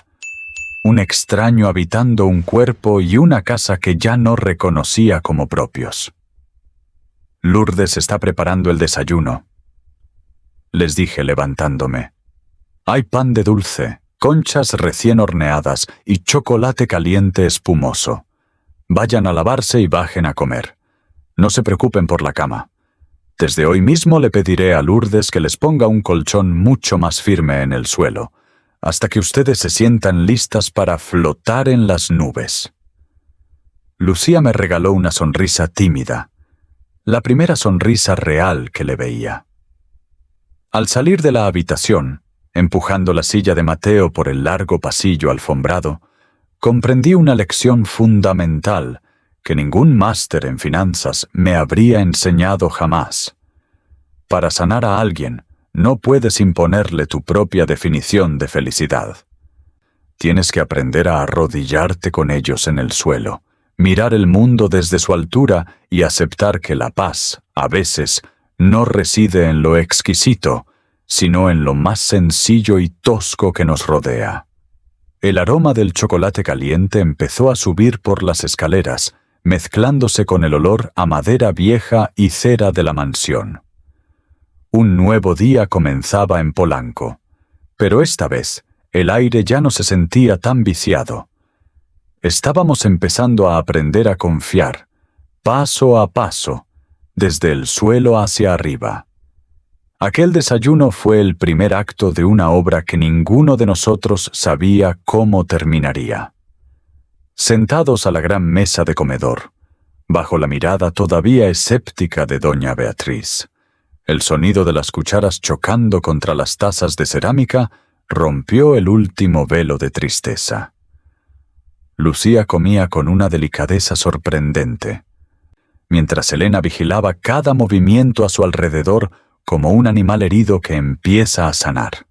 Un extraño habitando un cuerpo y una casa que ya no reconocía como propios. Lourdes está preparando el desayuno, les dije levantándome. Hay pan de dulce, conchas recién horneadas y chocolate caliente espumoso. Vayan a lavarse y bajen a comer. No se preocupen por la cama. Desde hoy mismo le pediré a Lourdes que les ponga un colchón mucho más firme en el suelo, hasta que ustedes se sientan listas para flotar en las nubes. Lucía me regaló una sonrisa tímida, la primera sonrisa real que le veía. Al salir de la habitación, empujando la silla de Mateo por el largo pasillo alfombrado, comprendí una lección fundamental que ningún máster en finanzas me habría enseñado jamás. Para sanar a alguien, no puedes imponerle tu propia definición de felicidad. Tienes que aprender a arrodillarte con ellos en el suelo, mirar el mundo desde su altura y aceptar que la paz, a veces, no reside en lo exquisito, sino en lo más sencillo y tosco que nos rodea. El aroma del chocolate caliente empezó a subir por las escaleras, mezclándose con el olor a madera vieja y cera de la mansión. Un nuevo día comenzaba en Polanco, pero esta vez el aire ya no se sentía tan viciado. Estábamos empezando a aprender a confiar, paso a paso, desde el suelo hacia arriba. Aquel desayuno fue el primer acto de una obra que ninguno de nosotros sabía cómo terminaría. Sentados a la gran mesa de comedor, bajo la mirada todavía escéptica de doña Beatriz, el sonido de las cucharas chocando contra las tazas de cerámica rompió el último velo de tristeza. Lucía comía con una delicadeza sorprendente, mientras Elena vigilaba cada movimiento a su alrededor como un animal herido que empieza a sanar.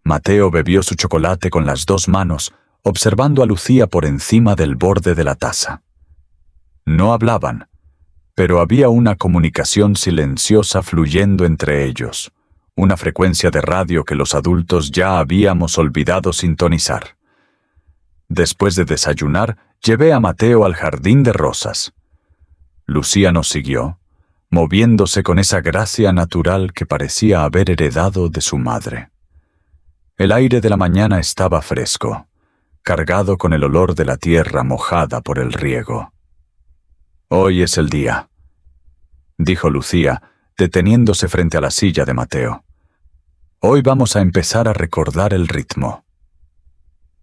Mateo bebió su chocolate con las dos manos, observando a Lucía por encima del borde de la taza. No hablaban, pero había una comunicación silenciosa fluyendo entre ellos, una frecuencia de radio que los adultos ya habíamos olvidado sintonizar. Después de desayunar, llevé a Mateo al jardín de rosas. Lucía nos siguió, moviéndose con esa gracia natural que parecía haber heredado de su madre. El aire de la mañana estaba fresco, cargado con el olor de la tierra mojada por el riego. «Hoy es el día», dijo Lucía, deteniéndose frente a la silla de Mateo. «Hoy vamos a empezar a recordar el ritmo».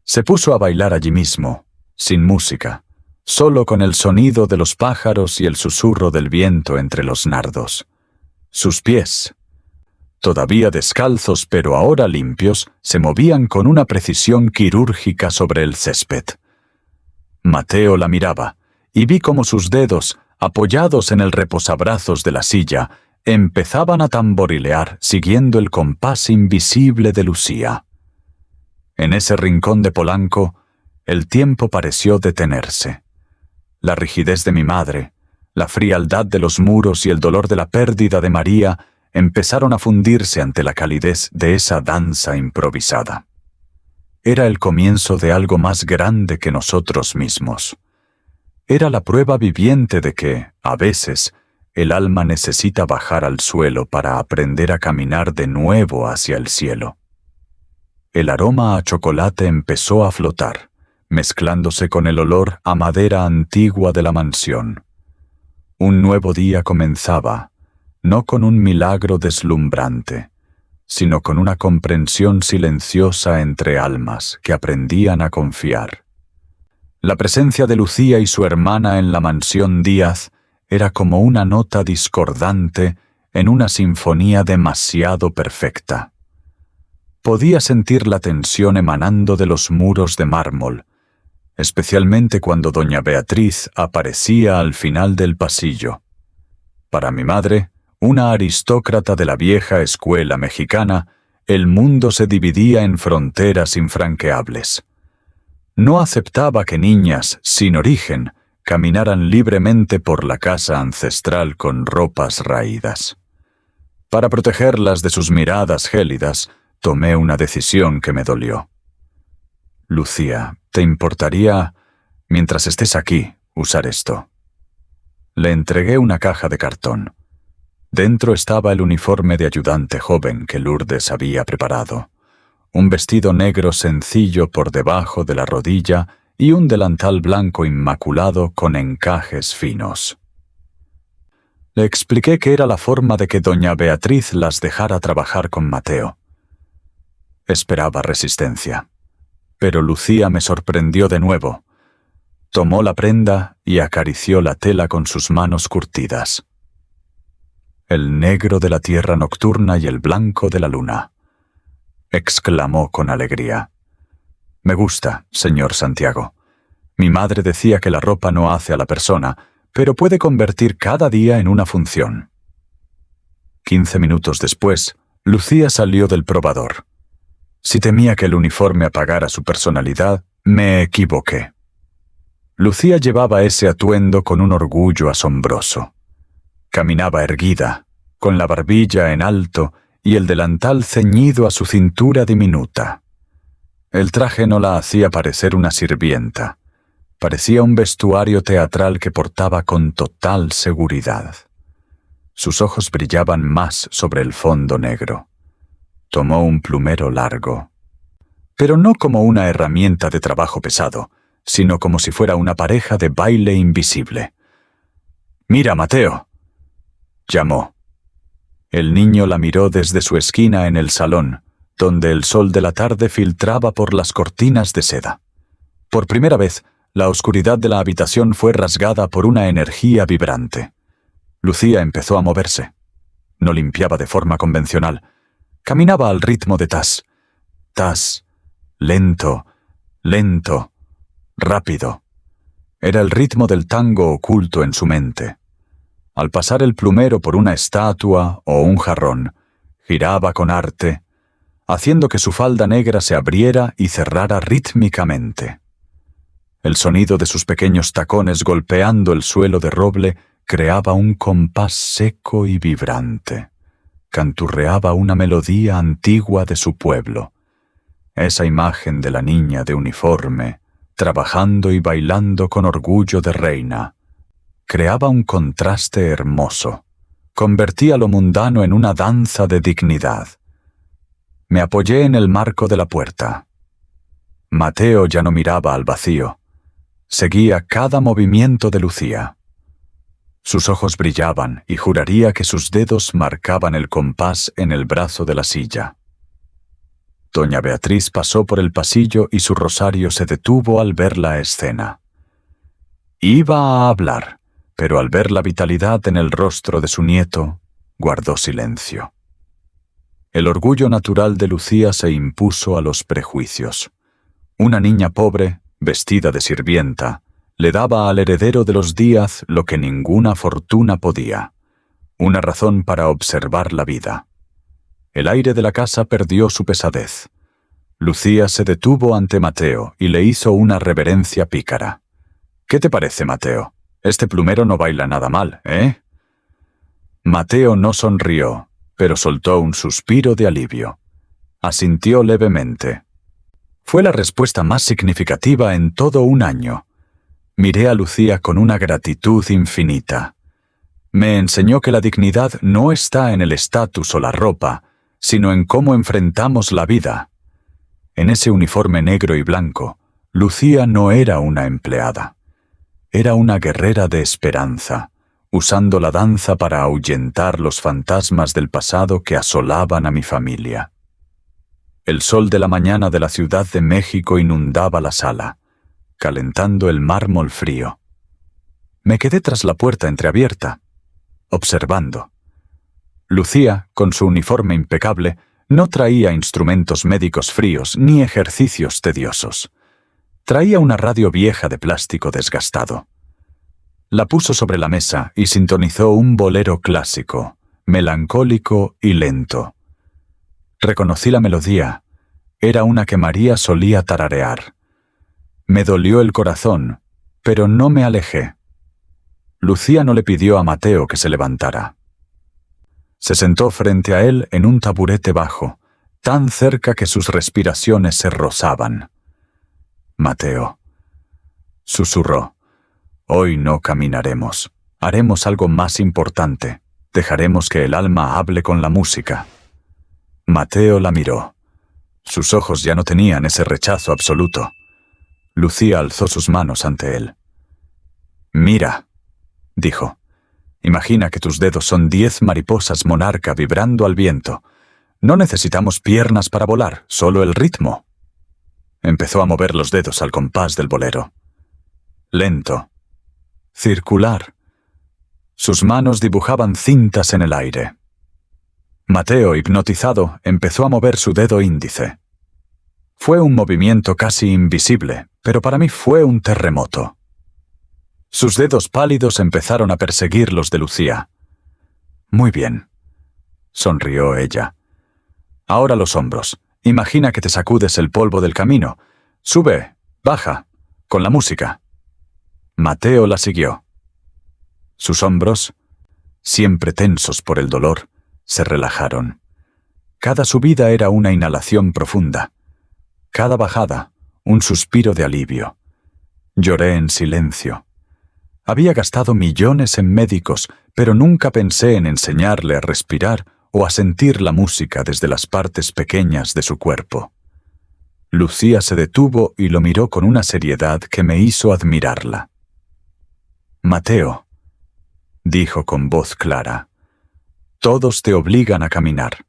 Se puso a bailar allí mismo, sin música, solo con el sonido de los pájaros y el susurro del viento entre los nardos. Sus pies, todavía descalzos pero ahora limpios, se movían con una precisión quirúrgica sobre el césped. Mateo la miraba, y vi cómo sus dedos, apoyados en el reposabrazos de la silla, empezaban a tamborilear siguiendo el compás invisible de Lucía. En ese rincón de Polanco, el tiempo pareció detenerse. La rigidez de mi madre, la frialdad de los muros y el dolor de la pérdida de María empezaron a fundirse ante la calidez de esa danza improvisada. Era el comienzo de algo más grande que nosotros mismos. Era la prueba viviente de que, a veces, el alma necesita bajar al suelo para aprender a caminar de nuevo hacia el cielo. El aroma a chocolate empezó a flotar, mezclándose con el olor a madera antigua de la mansión. Un nuevo día comenzaba, no con un milagro deslumbrante, sino con una comprensión silenciosa entre almas que aprendían a confiar. La presencia de Lucía y su hermana en la mansión Díaz era como una nota discordante en una sinfonía demasiado perfecta. Podía sentir la tensión emanando de los muros de mármol, especialmente cuando doña Beatriz aparecía al final del pasillo. Para mi madre, una aristócrata de la vieja escuela mexicana, el mundo se dividía en fronteras infranqueables. No aceptaba que niñas sin origen caminaran libremente por la casa ancestral con ropas raídas. Para protegerlas de sus miradas gélidas, tomé una decisión que me dolió. Lucía, ¿te importaría, mientras estés aquí, usar esto? Le entregué una caja de cartón. Dentro estaba el uniforme de ayudante joven que Lourdes había preparado, un vestido negro sencillo por debajo de la rodilla y un delantal blanco inmaculado con encajes finos. Le expliqué que era la forma de que doña Beatriz las dejara trabajar con Mateo. Esperaba resistencia, pero Lucía me sorprendió de nuevo. Tomó la prenda y acarició la tela con sus manos curtidas. El negro de la tierra nocturna y el blanco de la luna, exclamó con alegría. Me gusta, señor Santiago. Mi madre decía que la ropa no hace a la persona, pero puede convertir cada día en una función. 15 minutos después, Lucía salió del probador. Si temía que el uniforme apagara su personalidad, me equivoqué. Lucía llevaba ese atuendo con un orgullo asombroso. Caminaba erguida, con la barbilla en alto y el delantal ceñido a su cintura diminuta. El traje no la hacía parecer una sirvienta. Parecía un vestuario teatral que portaba con total seguridad. Sus ojos brillaban más sobre el fondo negro. Tomó un plumero largo, pero no como una herramienta de trabajo pesado, sino como si fuera una pareja de baile invisible. «Mira, Mateo», llamó. El niño la miró desde su esquina en el salón, donde el sol de la tarde filtraba por las cortinas de seda. Por primera vez, la oscuridad de la habitación fue rasgada por una energía vibrante. Lucía empezó a moverse. No limpiaba de forma convencional. Caminaba al ritmo de tas, tas, lento, lento, rápido. Era el ritmo del tango oculto en su mente. Al pasar el plumero por una estatua o un jarrón, giraba con arte, haciendo que su falda negra se abriera y cerrara rítmicamente. El sonido de sus pequeños tacones golpeando el suelo de roble creaba un compás seco y vibrante. Canturreaba una melodía antigua de su pueblo. Esa imagen de la niña de uniforme, trabajando y bailando con orgullo de reina, creaba un contraste hermoso. Convertía lo mundano en una danza de dignidad. Me apoyé en el marco de la puerta. Mateo ya no miraba al vacío. Seguía cada movimiento de Lucía. Sus ojos brillaban y juraría que sus dedos marcaban el compás en el brazo de la silla. Doña Beatriz pasó por el pasillo y su rosario se detuvo al ver la escena. Iba a hablar, pero al ver la vitalidad en el rostro de su nieto, guardó silencio. El orgullo natural de Lucía se impuso a los prejuicios. Una niña pobre, vestida de sirvienta, le daba al heredero de los Díaz lo que ninguna fortuna podía: una razón para observar la vida. El aire de la casa perdió su pesadez. Lucía se detuvo ante Mateo y le hizo una reverencia pícara. «¿Qué te parece, Mateo? Este plumero no baila nada mal, ¿eh?» Mateo no sonrió, pero soltó un suspiro de alivio. Asintió levemente. Fue la respuesta más significativa en todo un año. Miré a Lucía con una gratitud infinita. Me enseñó que la dignidad no está en el estatus o la ropa, sino en cómo enfrentamos la vida. En ese uniforme negro y blanco, Lucía no era una empleada. Era una guerrera de esperanza, usando la danza para ahuyentar los fantasmas del pasado que asolaban a mi familia. El sol de la mañana de la Ciudad de México inundaba la sala, calentando el mármol frío. Me quedé tras la puerta entreabierta, observando. Lucía, con su uniforme impecable, no traía instrumentos médicos fríos ni ejercicios tediosos. Traía una radio vieja de plástico desgastado. La puso sobre la mesa y sintonizó un bolero clásico, melancólico y lento. Reconocí la melodía. Era una que María solía tararear. Me dolió el corazón, pero no me alejé. Lucía no le pidió a Mateo que se levantara. Se sentó frente a él en un taburete bajo, tan cerca que sus respiraciones se rozaban. «Mateo», susurró, «hoy no caminaremos. Haremos algo más importante. Dejaremos que el alma hable con la música». Mateo la miró. Sus ojos ya no tenían ese rechazo absoluto. Lucía alzó sus manos ante él. «Mira», dijo. «Imagina que tus dedos son 10 mariposas monarca vibrando al viento. No necesitamos piernas para volar, solo el ritmo». Empezó a mover los dedos al compás del bolero. Lento. Circular. Sus manos dibujaban cintas en el aire. Mateo, hipnotizado, empezó a mover su dedo índice. Fue un movimiento casi invisible, pero para mí fue un terremoto. Sus dedos pálidos empezaron a perseguir los de Lucía. «Muy bien», sonrió ella. «Ahora los hombros. Imagina que te sacudes el polvo del camino. Sube, baja, con la música». Mateo la siguió. Sus hombros, siempre tensos por el dolor, se relajaron. Cada subida era una inhalación profunda. Cada bajada, un suspiro de alivio. Lloré en silencio. Había gastado millones en médicos, pero nunca pensé en enseñarle a respirar o a sentir la música desde las partes pequeñas de su cuerpo. Lucía se detuvo y lo miró con una seriedad que me hizo admirarla. «Mateo», dijo con voz clara, «todos te obligan a caminar,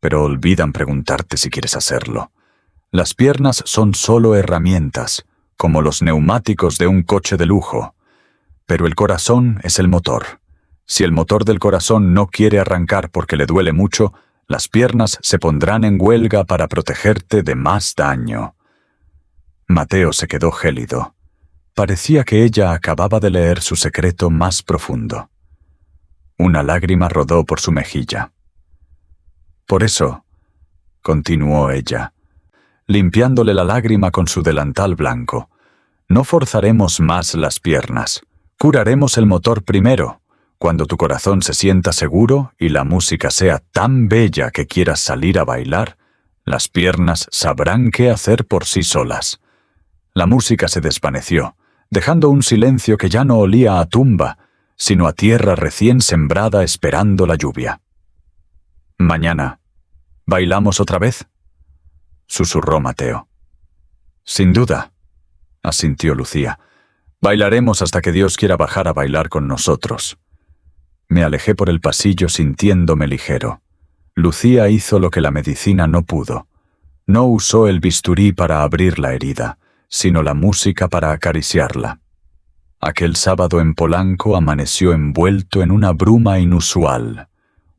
pero olvidan preguntarte si quieres hacerlo. Las piernas son solo herramientas, como los neumáticos de un coche de lujo, pero el corazón es el motor. Si el motor del corazón no quiere arrancar porque le duele mucho, las piernas se pondrán en huelga para protegerte de más daño». Mateo se quedó gélido. Parecía que ella acababa de leer su secreto más profundo. Una lágrima rodó por su mejilla. «Por eso», continuó ella, limpiándole la lágrima con su delantal blanco, «no forzaremos más las piernas. Curaremos el motor primero. Cuando tu corazón se sienta seguro y la música sea tan bella que quieras salir a bailar, las piernas sabrán qué hacer por sí solas». La música se desvaneció, dejando un silencio que ya no olía a tumba, sino a tierra recién sembrada esperando la lluvia. «Mañana, ¿bailamos otra vez?», susurró Mateo. «Sin duda», asintió Lucía. «Bailaremos hasta que Dios quiera bajar a bailar con nosotros». Me alejé por el pasillo sintiéndome ligero. Lucía hizo lo que la medicina no pudo. No usó el bisturí para abrir la herida, sino la música para acariciarla. Aquel sábado en Polanco amaneció envuelto en una bruma inusual,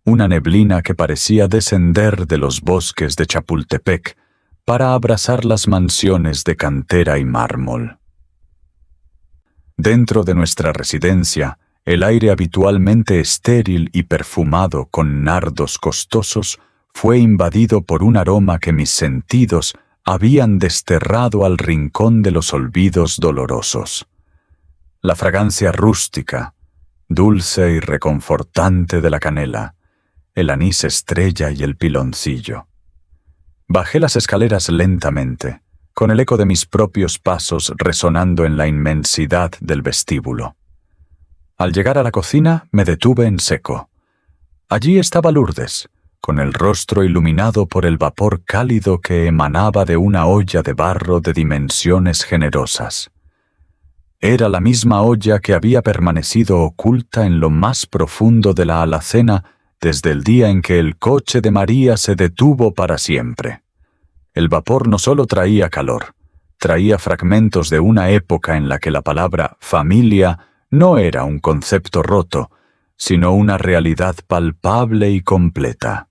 una neblina que parecía descender de los bosques de Chapultepec para abrasar las mansiones de cantera y mármol. Dentro de nuestra residencia, el aire habitualmente estéril y perfumado con nardos costosos fue invadido por un aroma que mis sentidos habían desterrado al rincón de los olvidos dolorosos. La fragancia rústica, dulce y reconfortante de la canela, el anís estrella y el piloncillo. Bajé las escaleras lentamente, con el eco de mis propios pasos resonando en la inmensidad del vestíbulo. Al llegar a la cocina me detuve en seco. Allí estaba Lourdes, con el rostro iluminado por el vapor cálido que emanaba de una olla de barro de dimensiones generosas. Era la misma olla que había permanecido oculta en lo más profundo de la alacena desde el día en que el coche de María se detuvo para siempre. El vapor no solo traía calor, traía fragmentos de una época en la que la palabra familia no era un concepto roto, sino una realidad palpable y completa.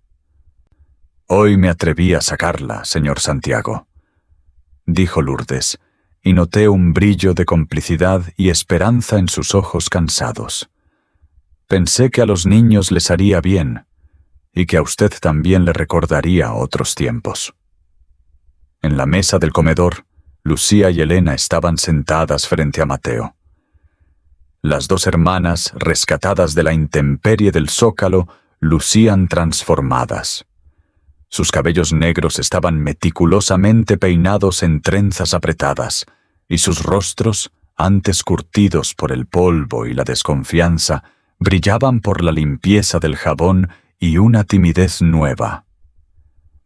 «Hoy me atreví a sacarla, señor Santiago», dijo Lourdes, y noté un brillo de complicidad y esperanza en sus ojos cansados. Pensé que a los niños les haría bien, y que a usted también le recordaría otros tiempos. En la mesa del comedor, Lucía y Elena estaban sentadas frente a Mateo. Las dos hermanas, rescatadas de la intemperie del zócalo, lucían transformadas. Sus cabellos negros estaban meticulosamente peinados en trenzas apretadas, y sus rostros, antes curtidos por el polvo y la desconfianza, brillaban por la limpieza del jabón y una timidez nueva.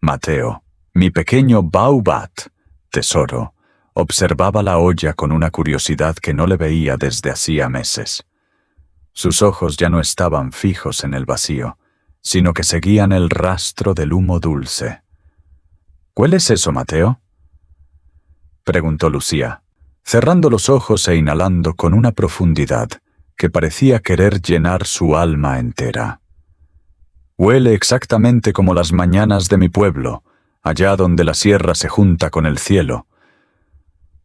Mateo, mi pequeño Baubat, tesoro, observaba la olla con una curiosidad que no le veía desde hacía meses. Sus ojos ya no estaban fijos en el vacío, sino que seguían el rastro del humo dulce. —¿Cuál es eso, Mateo? —preguntó Lucía, cerrando los ojos e inhalando con una profundidad que parecía querer llenar su alma entera. —Huele exactamente como las mañanas de mi pueblo, allá donde la sierra se junta con el cielo.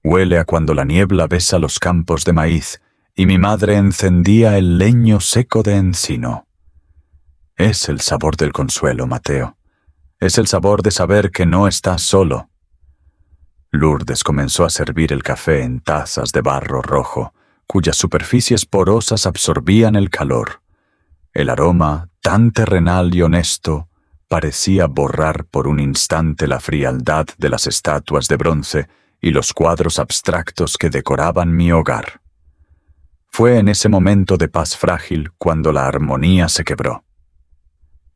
Huele a cuando la niebla besa los campos de maíz y mi madre encendía el leño seco de encino. Es el sabor del consuelo, Mateo. Es el sabor de saber que no estás solo. Lourdes comenzó a servir el café en tazas de barro rojo, cuyas superficies porosas absorbían el calor. El aroma, tan terrenal y honesto, parecía borrar por un instante la frialdad de las estatuas de bronce y los cuadros abstractos que decoraban mi hogar. Fue en ese momento de paz frágil cuando la armonía se quebró.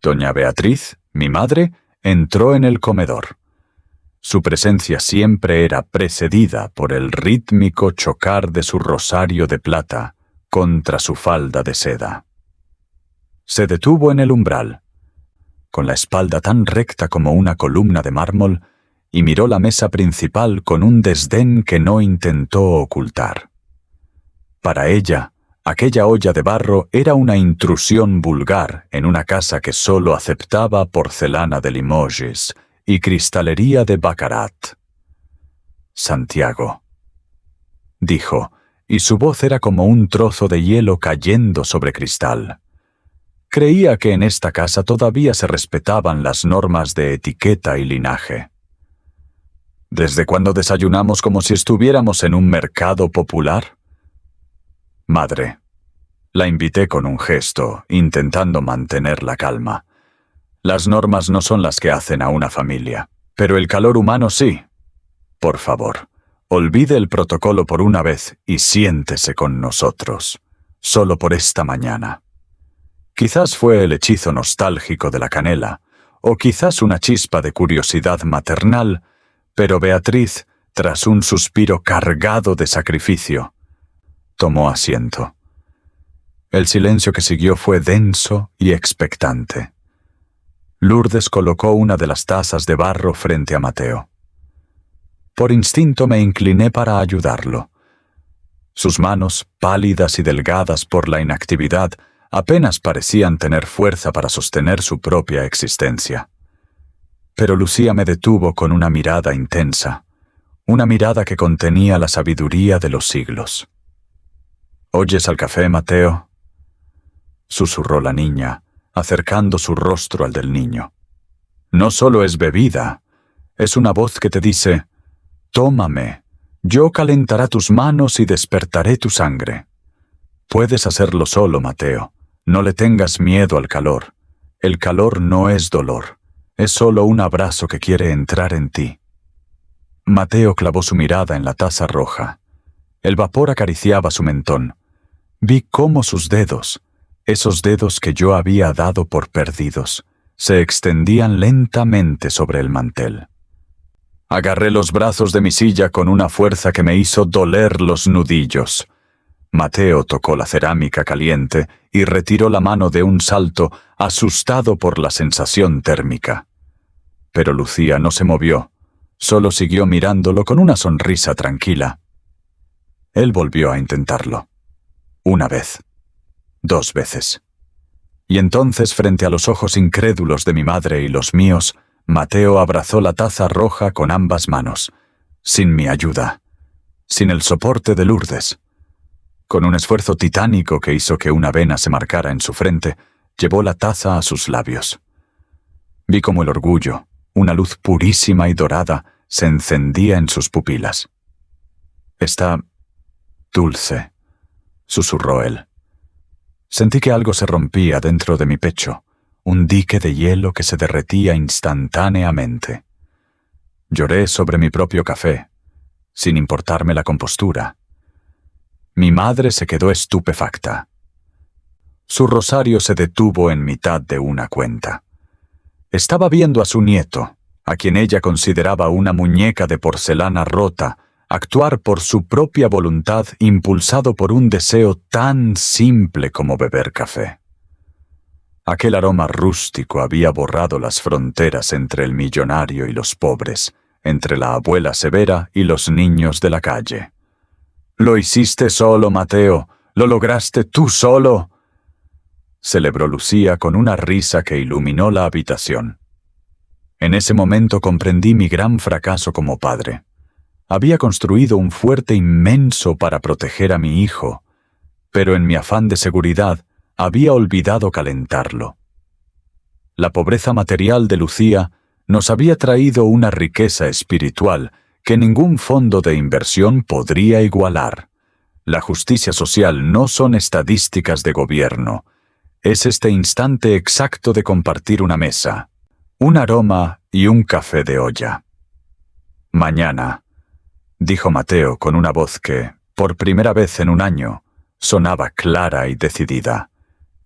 Doña Beatriz, mi madre, entró en el comedor. Su presencia siempre era precedida por el rítmico chocar de su rosario de plata contra su falda de seda. Se detuvo en el umbral, con la espalda tan recta como una columna de mármol, y miró la mesa principal con un desdén que no intentó ocultar. Para ella, aquella olla de barro era una intrusión vulgar en una casa que solo aceptaba porcelana de Limoges y cristalería de Baccarat. «Santiago», dijo, y su voz era como un trozo de hielo cayendo sobre cristal. Creía que en esta casa todavía se respetaban las normas de etiqueta y linaje. ¿Desde cuándo desayunamos como si estuviéramos en un mercado popular? Madre, la invité con un gesto, intentando mantener la calma. Las normas no son las que hacen a una familia, pero el calor humano sí. Por favor, olvide el protocolo por una vez y siéntese con nosotros, solo por esta mañana. Quizás fue el hechizo nostálgico de la canela, o quizás una chispa de curiosidad maternal, pero Beatriz, tras un suspiro cargado de sacrificio, tomó asiento. El silencio que siguió fue denso y expectante. Lourdes colocó una de las tazas de barro frente a Mateo. Por instinto me incliné para ayudarlo. Sus manos, pálidas y delgadas por la inactividad, apenas parecían tener fuerza para sostener su propia existencia. Pero Lucía me detuvo con una mirada intensa, una mirada que contenía la sabiduría de los siglos. «¿Oyes al café, Mateo?», susurró la niña, acercando su rostro al del niño. «No solo es bebida, es una voz que te dice, tómame, yo calentaré tus manos y despertaré tu sangre. Puedes hacerlo solo, Mateo, no le tengas miedo al calor. El calor no es dolor, es solo un abrazo que quiere entrar en ti». Mateo clavó su mirada en la taza roja. El vapor acariciaba su mentón. Vi cómo sus dedos, esos dedos que yo había dado por perdidos, se extendían lentamente sobre el mantel. Agarré los brazos de mi silla con una fuerza que me hizo doler los nudillos. Mateo tocó la cerámica caliente y retiró la mano de un salto, asustado por la sensación térmica. Pero Lucía no se movió, solo siguió mirándolo con una sonrisa tranquila. Él volvió a intentarlo. Una vez. 2 veces. Y entonces, frente a los ojos incrédulos de mi madre y los míos, Mateo abrazó la taza roja con ambas manos, sin mi ayuda, sin el soporte de Lourdes. Con un esfuerzo titánico que hizo que una vena se marcara en su frente, llevó la taza a sus labios. Vi cómo el orgullo, una luz purísima y dorada, se encendía en sus pupilas. «Está dulce», susurró él. Sentí que algo se rompía dentro de mi pecho, un dique de hielo que se derretía instantáneamente. Lloré sobre mi propio café, sin importarme la compostura. Mi madre se quedó estupefacta. Su rosario se detuvo en mitad de una cuenta. Estaba viendo a su nieto, a quien ella consideraba una muñeca de porcelana rota, actuar por su propia voluntad impulsado por un deseo tan simple como beber café. Aquel aroma rústico había borrado las fronteras entre el millonario y los pobres, entre la abuela severa y los niños de la calle. «Lo hiciste solo, Mateo, lo lograste tú solo», celebró Lucía con una risa que iluminó la habitación. En ese momento comprendí mi gran fracaso como padre. Había construido un fuerte inmenso para proteger a mi hijo, pero en mi afán de seguridad había olvidado calentarlo. La pobreza material de Lucía nos había traído una riqueza espiritual que ningún fondo de inversión podría igualar. La justicia social no son estadísticas de gobierno, es este instante exacto de compartir una mesa, un aroma y un café de olla. «Mañana», dijo Mateo con una voz que, por primera vez en un año, sonaba clara y decidida.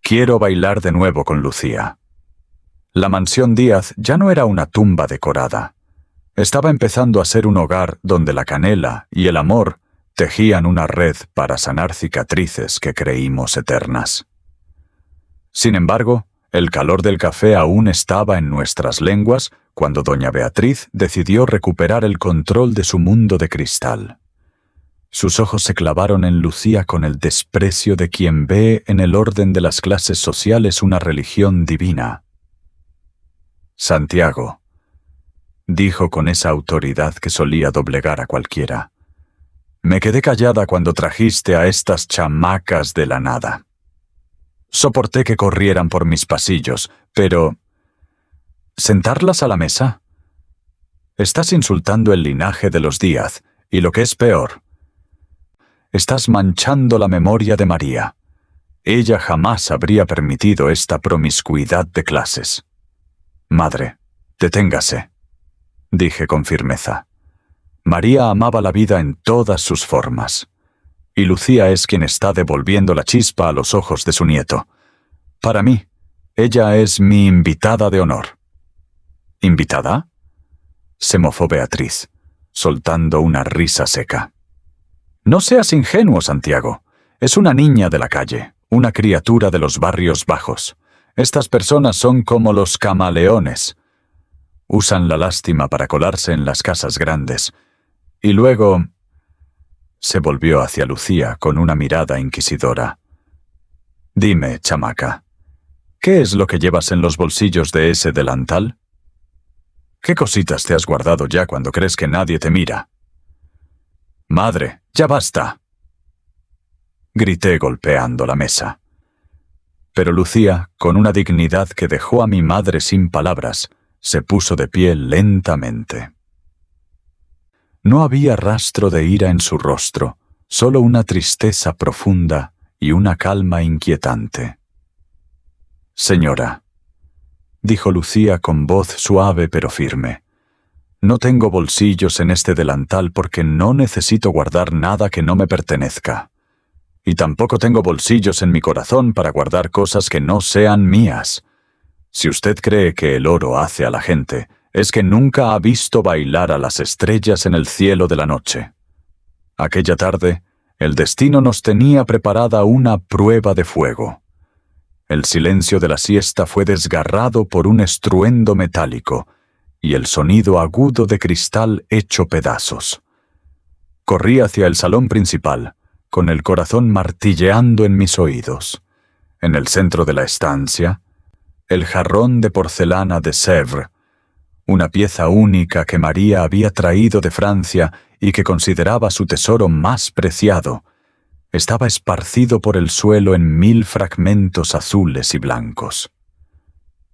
«Quiero bailar de nuevo con Lucía». La mansión Díaz ya no era una tumba decorada. Estaba empezando a ser un hogar donde la canela y el amor tejían una red para sanar cicatrices que creímos eternas. Sin embargo, el calor del café aún estaba en nuestras lenguas cuando doña Beatriz decidió recuperar el control de su mundo de cristal. Sus ojos se clavaron en Lucía con el desprecio de quien ve en el orden de las clases sociales una religión divina. «Santiago», dijo con esa autoridad que solía doblegar a cualquiera, «me quedé callada cuando trajiste a estas chamacas de la nada. Soporté que corrieran por mis pasillos, pero... ¿sentarlas a la mesa? Estás insultando el linaje de los Díaz, y lo que es peor, estás manchando la memoria de María. Ella jamás habría permitido esta promiscuidad de clases». «Madre, deténgase», dije con firmeza. María amaba la vida en todas sus formas. Y Lucía es quien está devolviendo la chispa a los ojos de su nieto. Para mí, ella es mi invitada de honor. ¿Invitada?, se mofó Beatriz, soltando una risa seca. «No seas ingenuo, Santiago. Es una niña de la calle, una criatura de los barrios bajos. Estas personas son como los camaleones. Usan la lástima para colarse en las casas grandes. Y luego... Se volvió hacia Lucía con una mirada inquisidora. Dime, chamaca, ¿qué es lo que llevas en los bolsillos de ese delantal? ¿Qué cositas te has guardado ya cuando crees que nadie te mira? Madre, ya basta. Grité golpeando la mesa. Pero Lucía, con una dignidad que dejó a mi madre sin palabras, se puso de pie lentamente. No había rastro de ira en su rostro, solo una tristeza profunda y una calma inquietante. Señora, dijo Lucía con voz suave pero firme, no tengo bolsillos en este delantal porque no necesito guardar nada que no me pertenezca. Y tampoco tengo bolsillos en mi corazón para guardar cosas que no sean mías. Si usted cree que el oro hace a la gente, es que nunca ha visto bailar a las estrellas en el cielo de la noche. Aquella tarde, el destino nos tenía preparada una prueba de fuego. El silencio de la siesta fue desgarrado por un estruendo metálico y el sonido agudo de cristal hecho pedazos. Corrí hacia el salón principal, con el corazón martilleando en mis oídos. En el centro de la estancia, el jarrón de porcelana de Sèvres, una pieza única que María había traído de Francia y que consideraba su tesoro más preciado, estaba esparcido por el suelo en 1000 fragmentos azules y blancos.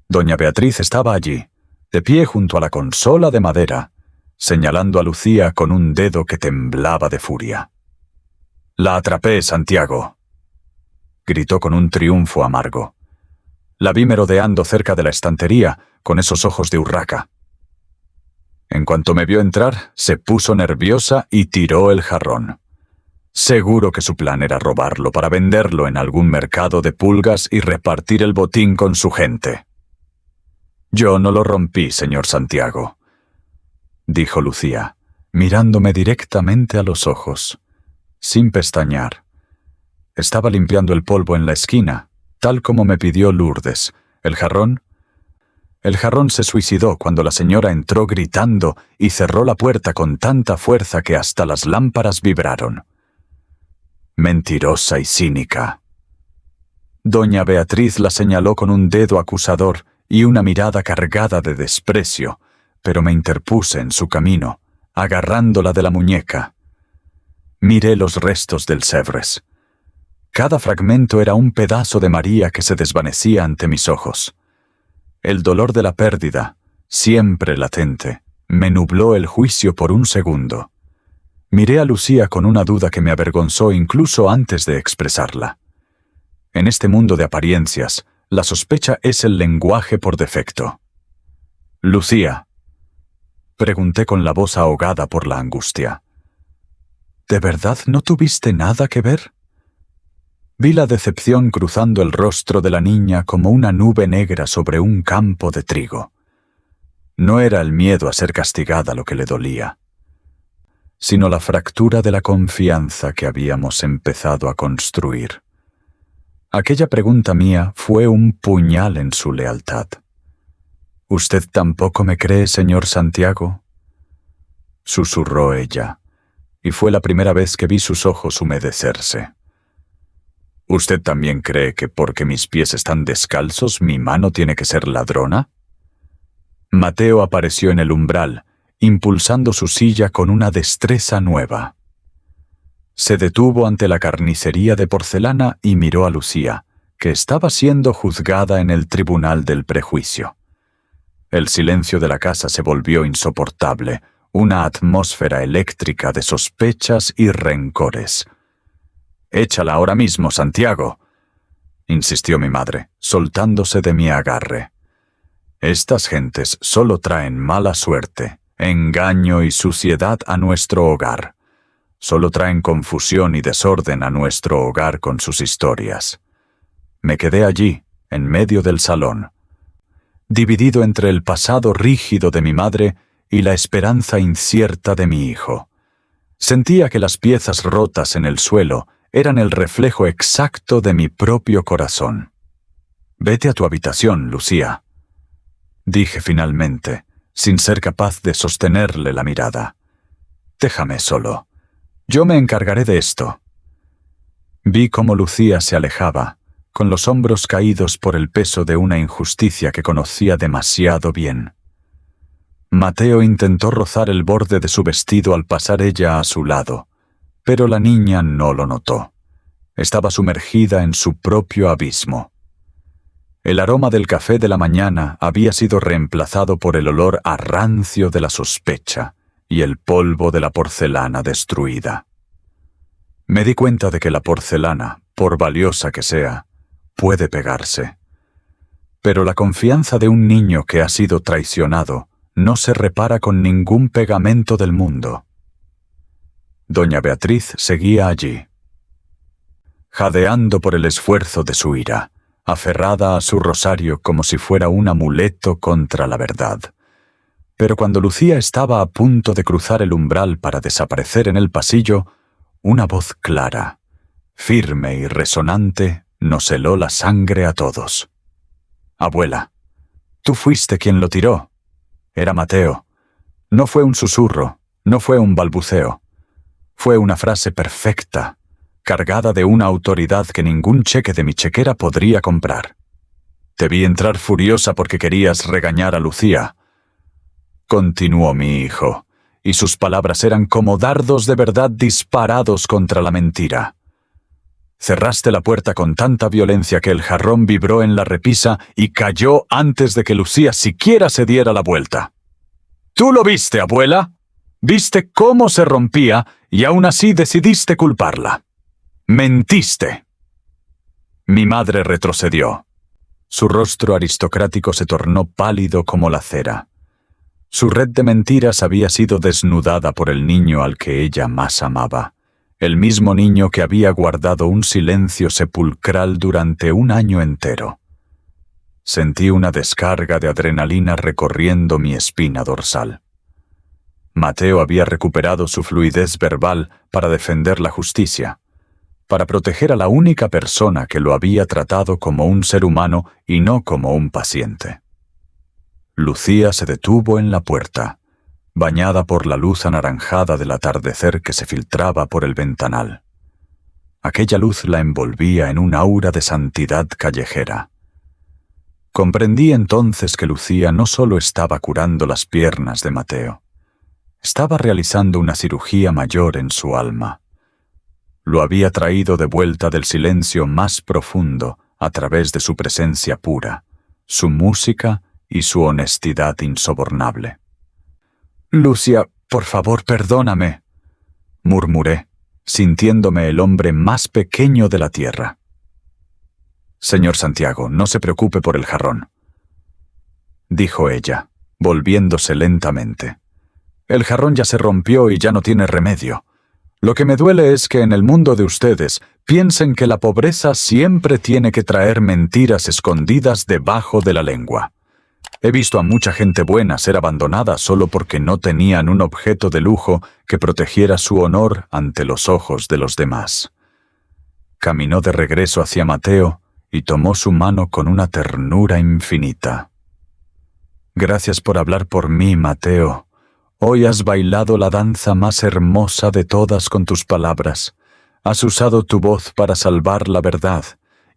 Doña Beatriz estaba allí, de pie junto a la consola de madera, señalando a Lucía con un dedo que temblaba de furia. «La atrapé, Santiago», gritó con un triunfo amargo. La vi merodeando cerca de la estantería, con esos ojos de urraca. En cuanto me vio entrar, se puso nerviosa y tiró el jarrón. Seguro que su plan era robarlo para venderlo en algún mercado de pulgas y repartir el botín con su gente. «Yo no lo rompí, señor Santiago», dijo Lucía, mirándome directamente a los ojos, sin pestañear. Estaba limpiando el polvo en la esquina, tal como me pidió Lourdes. El jarrón se suicidó cuando la señora entró gritando y cerró la puerta con tanta fuerza que hasta las lámparas vibraron. Mentirosa y cínica. Doña Beatriz la señaló con un dedo acusador y una mirada cargada de desprecio, pero me interpuse en su camino, agarrándola de la muñeca. Miré los restos del Sèvres. Cada fragmento era un pedazo de María que se desvanecía ante mis ojos. El dolor de la pérdida, siempre latente, me nubló el juicio por un segundo. Miré a Lucía con una duda que me avergonzó incluso antes de expresarla. En este mundo de apariencias, la sospecha es el lenguaje por defecto. «Lucía», pregunté con la voz ahogada por la angustia, ¿de verdad no tuviste nada que ver? Vi la decepción cruzando el rostro de la niña como una nube negra sobre un campo de trigo. No era el miedo a ser castigada lo que le dolía, sino la fractura de la confianza que habíamos empezado a construir. Aquella pregunta mía fue un puñal en su lealtad. «¿Usted tampoco me cree, señor Santiago?», susurró ella, y fue la primera vez que vi sus ojos humedecerse. «¿Usted también cree que porque mis pies están descalzos mi mano tiene que ser ladrona?» Mateo apareció en el umbral, impulsando su silla con una destreza nueva. Se detuvo ante la carnicería de porcelana y miró a Lucía, que estaba siendo juzgada en el tribunal del prejuicio. El silencio de la casa se volvió insoportable, una atmósfera eléctrica de sospechas y rencores. «Échala ahora mismo, Santiago», insistió mi madre, soltándose de mi agarre. «Estas gentes solo traen mala suerte, engaño y suciedad a nuestro hogar. Solo traen confusión y desorden a nuestro hogar con sus historias». Me quedé allí, en medio del salón, dividido entre el pasado rígido de mi madre y la esperanza incierta de mi hijo. Sentía que las piezas rotas en el suelo eran el reflejo exacto de mi propio corazón. Vete a tu habitación, Lucía, dije finalmente, sin ser capaz de sostenerle la mirada. Déjame solo. Yo me encargaré de esto. Vi cómo Lucía se alejaba, con los hombros caídos por el peso de una injusticia que conocía demasiado bien. Mateo intentó rozar el borde de su vestido al pasar ella a su lado, pero la niña no lo notó. Estaba sumergida en su propio abismo. El aroma del café de la mañana había sido reemplazado por el olor a rancio de la sospecha y el polvo de la porcelana destruida. Me di cuenta de que la porcelana, por valiosa que sea, puede pegarse. Pero la confianza de un niño que ha sido traicionado no se repara con ningún pegamento del mundo. Doña Beatriz seguía allí, jadeando por el esfuerzo de su ira, aferrada a su rosario como si fuera un amuleto contra la verdad. Pero cuando Lucía estaba a punto de cruzar el umbral para desaparecer en el pasillo, una voz clara, firme y resonante, nos heló la sangre a todos. «Abuela, tú fuiste quien lo tiró. Era Mateo. No fue un susurro, no fue un balbuceo. Fue una frase perfecta, cargada de una autoridad que ningún cheque de mi chequera podría comprar. Te vi entrar furiosa porque querías regañar a Lucía», continuó mi hijo, y sus palabras eran como dardos de verdad disparados contra la mentira. Cerraste la puerta con tanta violencia que el jarrón vibró en la repisa y cayó antes de que Lucía siquiera se diera la vuelta. «¿Tú lo viste, abuela? Viste cómo se rompía y aún así decidiste culparla. Mentiste». Mi madre retrocedió. Su rostro aristocrático se tornó pálido como la cera. Su red de mentiras había sido desnudada por el niño al que ella más amaba, el mismo niño que había guardado un silencio sepulcral durante un año entero. Sentí una descarga de adrenalina recorriendo mi espina dorsal. Mateo había recuperado su fluidez verbal para defender la justicia, para proteger a la única persona que lo había tratado como un ser humano y no como un paciente. Lucía se detuvo en la puerta, bañada por la luz anaranjada del atardecer que se filtraba por el ventanal. Aquella luz la envolvía en un aura de santidad callejera. Comprendí entonces que Lucía no solo estaba curando las piernas de Mateo, estaba realizando una cirugía mayor en su alma. Lo había traído de vuelta del silencio más profundo a través de su presencia pura, su música y su honestidad insobornable. «Lucía, por favor, perdóname», murmuré, sintiéndome el hombre más pequeño de la tierra. «Señor Santiago, no se preocupe por el jarrón», dijo ella, volviéndose lentamente. «El jarrón ya se rompió y ya no tiene remedio. Lo que me duele es que en el mundo de ustedes piensen que la pobreza siempre tiene que traer mentiras escondidas debajo de la lengua. He visto a mucha gente buena ser abandonada solo porque no tenían un objeto de lujo que protegiera su honor ante los ojos de los demás». Caminó de regreso hacia Mateo y tomó su mano con una ternura infinita. «Gracias por hablar por mí, Mateo. Hoy has bailado la danza más hermosa de todas con tus palabras. Has usado tu voz para salvar la verdad,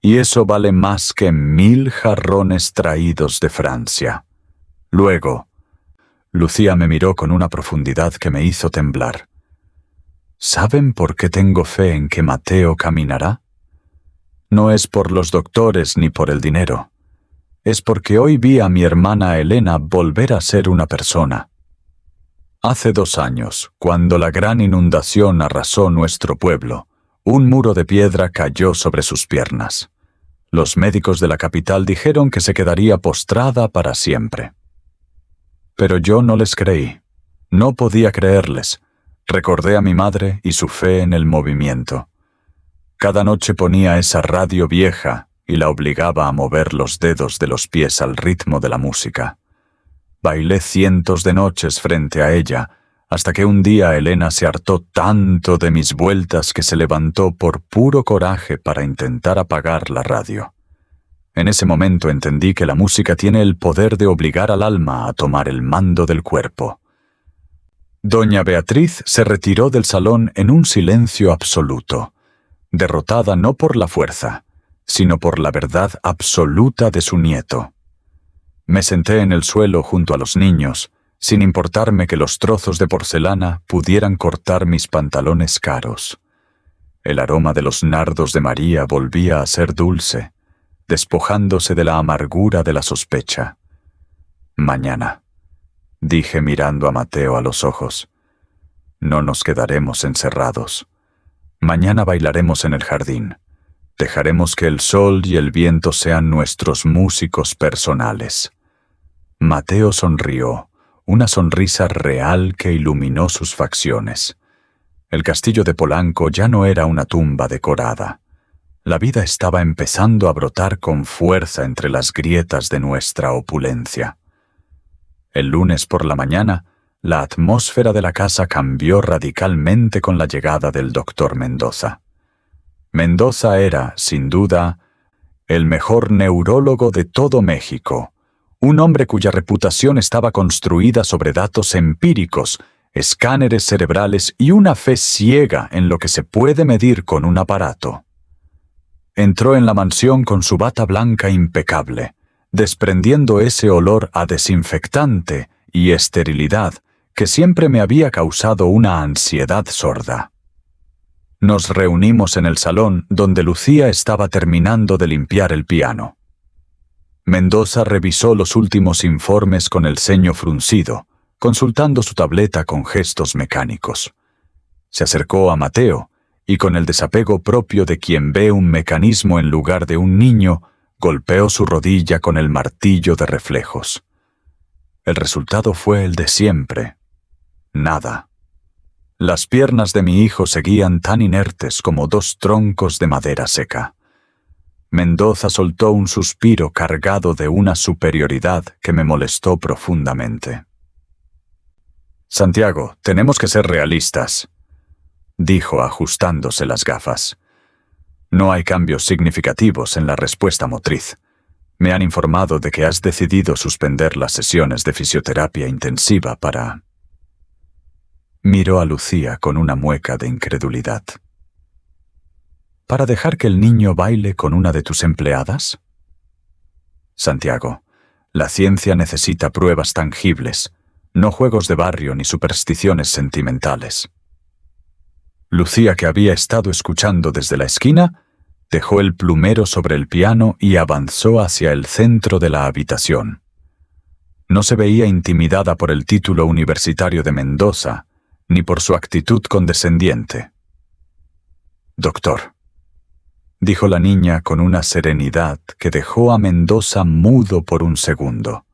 y eso vale más que 1000 jarrones traídos de Francia». Luego, Lucía me miró con una profundidad que me hizo temblar. ¿Saben por qué tengo fe en que Mateo caminará? No es por los doctores ni por el dinero. Es porque hoy vi a mi hermana Elena volver a ser una persona. Hace 2 años, cuando la gran inundación arrasó nuestro pueblo, un muro de piedra cayó sobre sus piernas. Los médicos de la capital dijeron que se quedaría postrada para siempre. Pero yo no les creí. No podía creerles. Recordé a mi madre y su fe en el movimiento. Cada noche ponía esa radio vieja y la obligaba a mover los dedos de los pies al ritmo de la música. Bailé cientos de noches frente a ella, hasta que un día Elena se hartó tanto de mis vueltas que se levantó por puro coraje para intentar apagar la radio. En ese momento entendí que la música tiene el poder de obligar al alma a tomar el mando del cuerpo. Doña Beatriz se retiró del salón en un silencio absoluto, derrotada no por la fuerza, sino por la verdad absoluta de su nieto. Me senté en el suelo junto a los niños, sin importarme que los trozos de porcelana pudieran cortar mis pantalones caros. El aroma de los nardos de María volvía a ser dulce, despojándose de la amargura de la sospecha. Mañana, dije mirando a Mateo a los ojos, no nos quedaremos encerrados. Mañana bailaremos en el jardín. Dejaremos que el sol y el viento sean nuestros músicos personales. Mateo sonrió, una sonrisa real que iluminó sus facciones. El castillo de Polanco ya no era una tumba decorada. La vida estaba empezando a brotar con fuerza entre las grietas de nuestra opulencia. El lunes por la mañana, la atmósfera de la casa cambió radicalmente con la llegada del doctor Mendoza. Mendoza era, sin duda, el mejor neurólogo de todo México, un hombre cuya reputación estaba construida sobre datos empíricos, escáneres cerebrales y una fe ciega en lo que se puede medir con un aparato. Entró en la mansión con su bata blanca impecable, desprendiendo ese olor a desinfectante y esterilidad que siempre me había causado una ansiedad sorda. Nos reunimos en el salón donde Lucía estaba terminando de limpiar el piano. Mendoza revisó los últimos informes con el ceño fruncido, consultando su tableta con gestos mecánicos. Se acercó a Mateo y con el desapego propio de quien ve un mecanismo en lugar de un niño, golpeó su rodilla con el martillo de reflejos. El resultado fue el de siempre. Nada. Las piernas de mi hijo seguían tan inertes como dos troncos de madera seca. Mendoza soltó un suspiro cargado de una superioridad que me molestó profundamente. «Santiago, tenemos que ser realistas», dijo ajustándose las gafas. «No hay cambios significativos en la respuesta motriz. Me han informado de que has decidido suspender las sesiones de fisioterapia intensiva para...» Miró a Lucía con una mueca de incredulidad. ¿Para dejar que el niño baile con una de tus empleadas? Santiago, la ciencia necesita pruebas tangibles, no juegos de barrio ni supersticiones sentimentales. Lucía, que había estado escuchando desde la esquina, dejó el plumero sobre el piano y avanzó hacia el centro de la habitación. No se veía intimidada por el título universitario de Mendoza, ni por su actitud condescendiente. «Doctor», dijo la niña con una serenidad que dejó a Mendoza mudo por un segundo.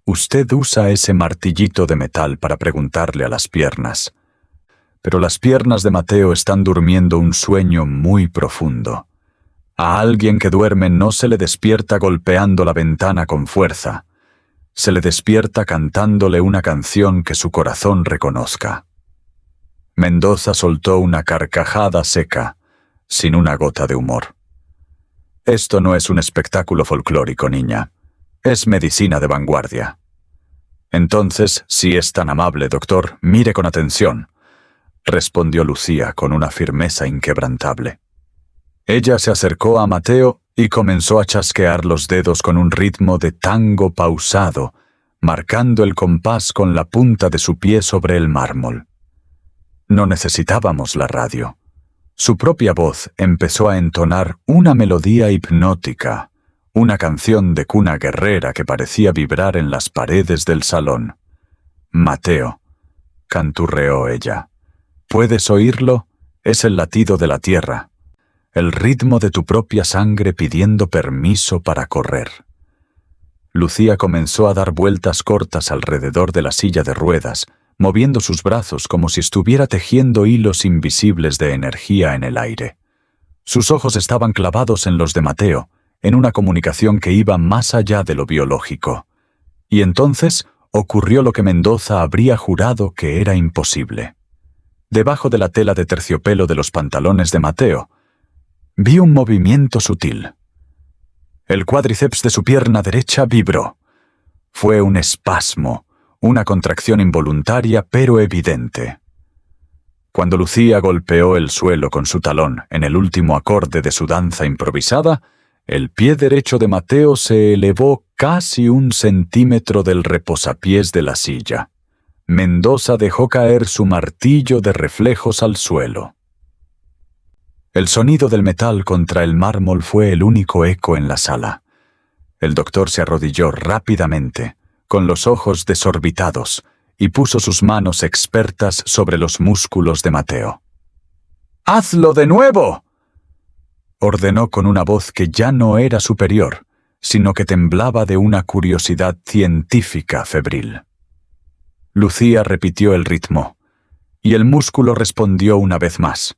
«Usted usa ese martillito de metal para preguntarle a las piernas, pero las piernas de Mateo están durmiendo un sueño muy profundo. A alguien que duerme no se le despierta golpeando la ventana con fuerza. Se le despierta cantándole una canción que su corazón reconozca». Mendoza soltó una carcajada seca, sin una gota de humor. «Esto no es un espectáculo folclórico, niña. Es medicina de vanguardia». «Entonces, si es tan amable, doctor, mire con atención», respondió Lucía con una firmeza inquebrantable. Ella se acercó a Mateo y comenzó a chasquear los dedos con un ritmo de tango pausado, marcando el compás con la punta de su pie sobre el mármol. No necesitábamos la radio. Su propia voz empezó a entonar una melodía hipnótica, una canción de cuna guerrera que parecía vibrar en las paredes del salón. «Mateo», canturreó ella, «¿puedes oírlo? Es el latido de la tierra, el ritmo de tu propia sangre pidiendo permiso para correr». Lucía comenzó a dar vueltas cortas alrededor de la silla de ruedas, moviendo sus brazos como si estuviera tejiendo hilos invisibles de energía en el aire. Sus ojos estaban clavados en los de Mateo, en una comunicación que iba más allá de lo biológico. Y entonces ocurrió lo que Mendoza habría jurado que era imposible. Debajo de la tela de terciopelo de los pantalones de Mateo, vi un movimiento sutil. El cuádriceps de su pierna derecha vibró. Fue un espasmo, una contracción involuntaria pero evidente. Cuando Lucía golpeó el suelo con su talón en el último acorde de su danza improvisada, el pie derecho de Mateo se elevó casi 1 centímetro del reposapiés de la silla. Mendoza dejó caer su martillo de reflejos al suelo. El sonido del metal contra el mármol fue el único eco en la sala. El doctor se arrodilló rápidamente, con los ojos desorbitados, y puso sus manos expertas sobre los músculos de Mateo. «¡Hazlo de nuevo!», ordenó con una voz que ya no era superior, sino que temblaba de una curiosidad científica febril. Lucía repitió el ritmo, y el músculo respondió una vez más.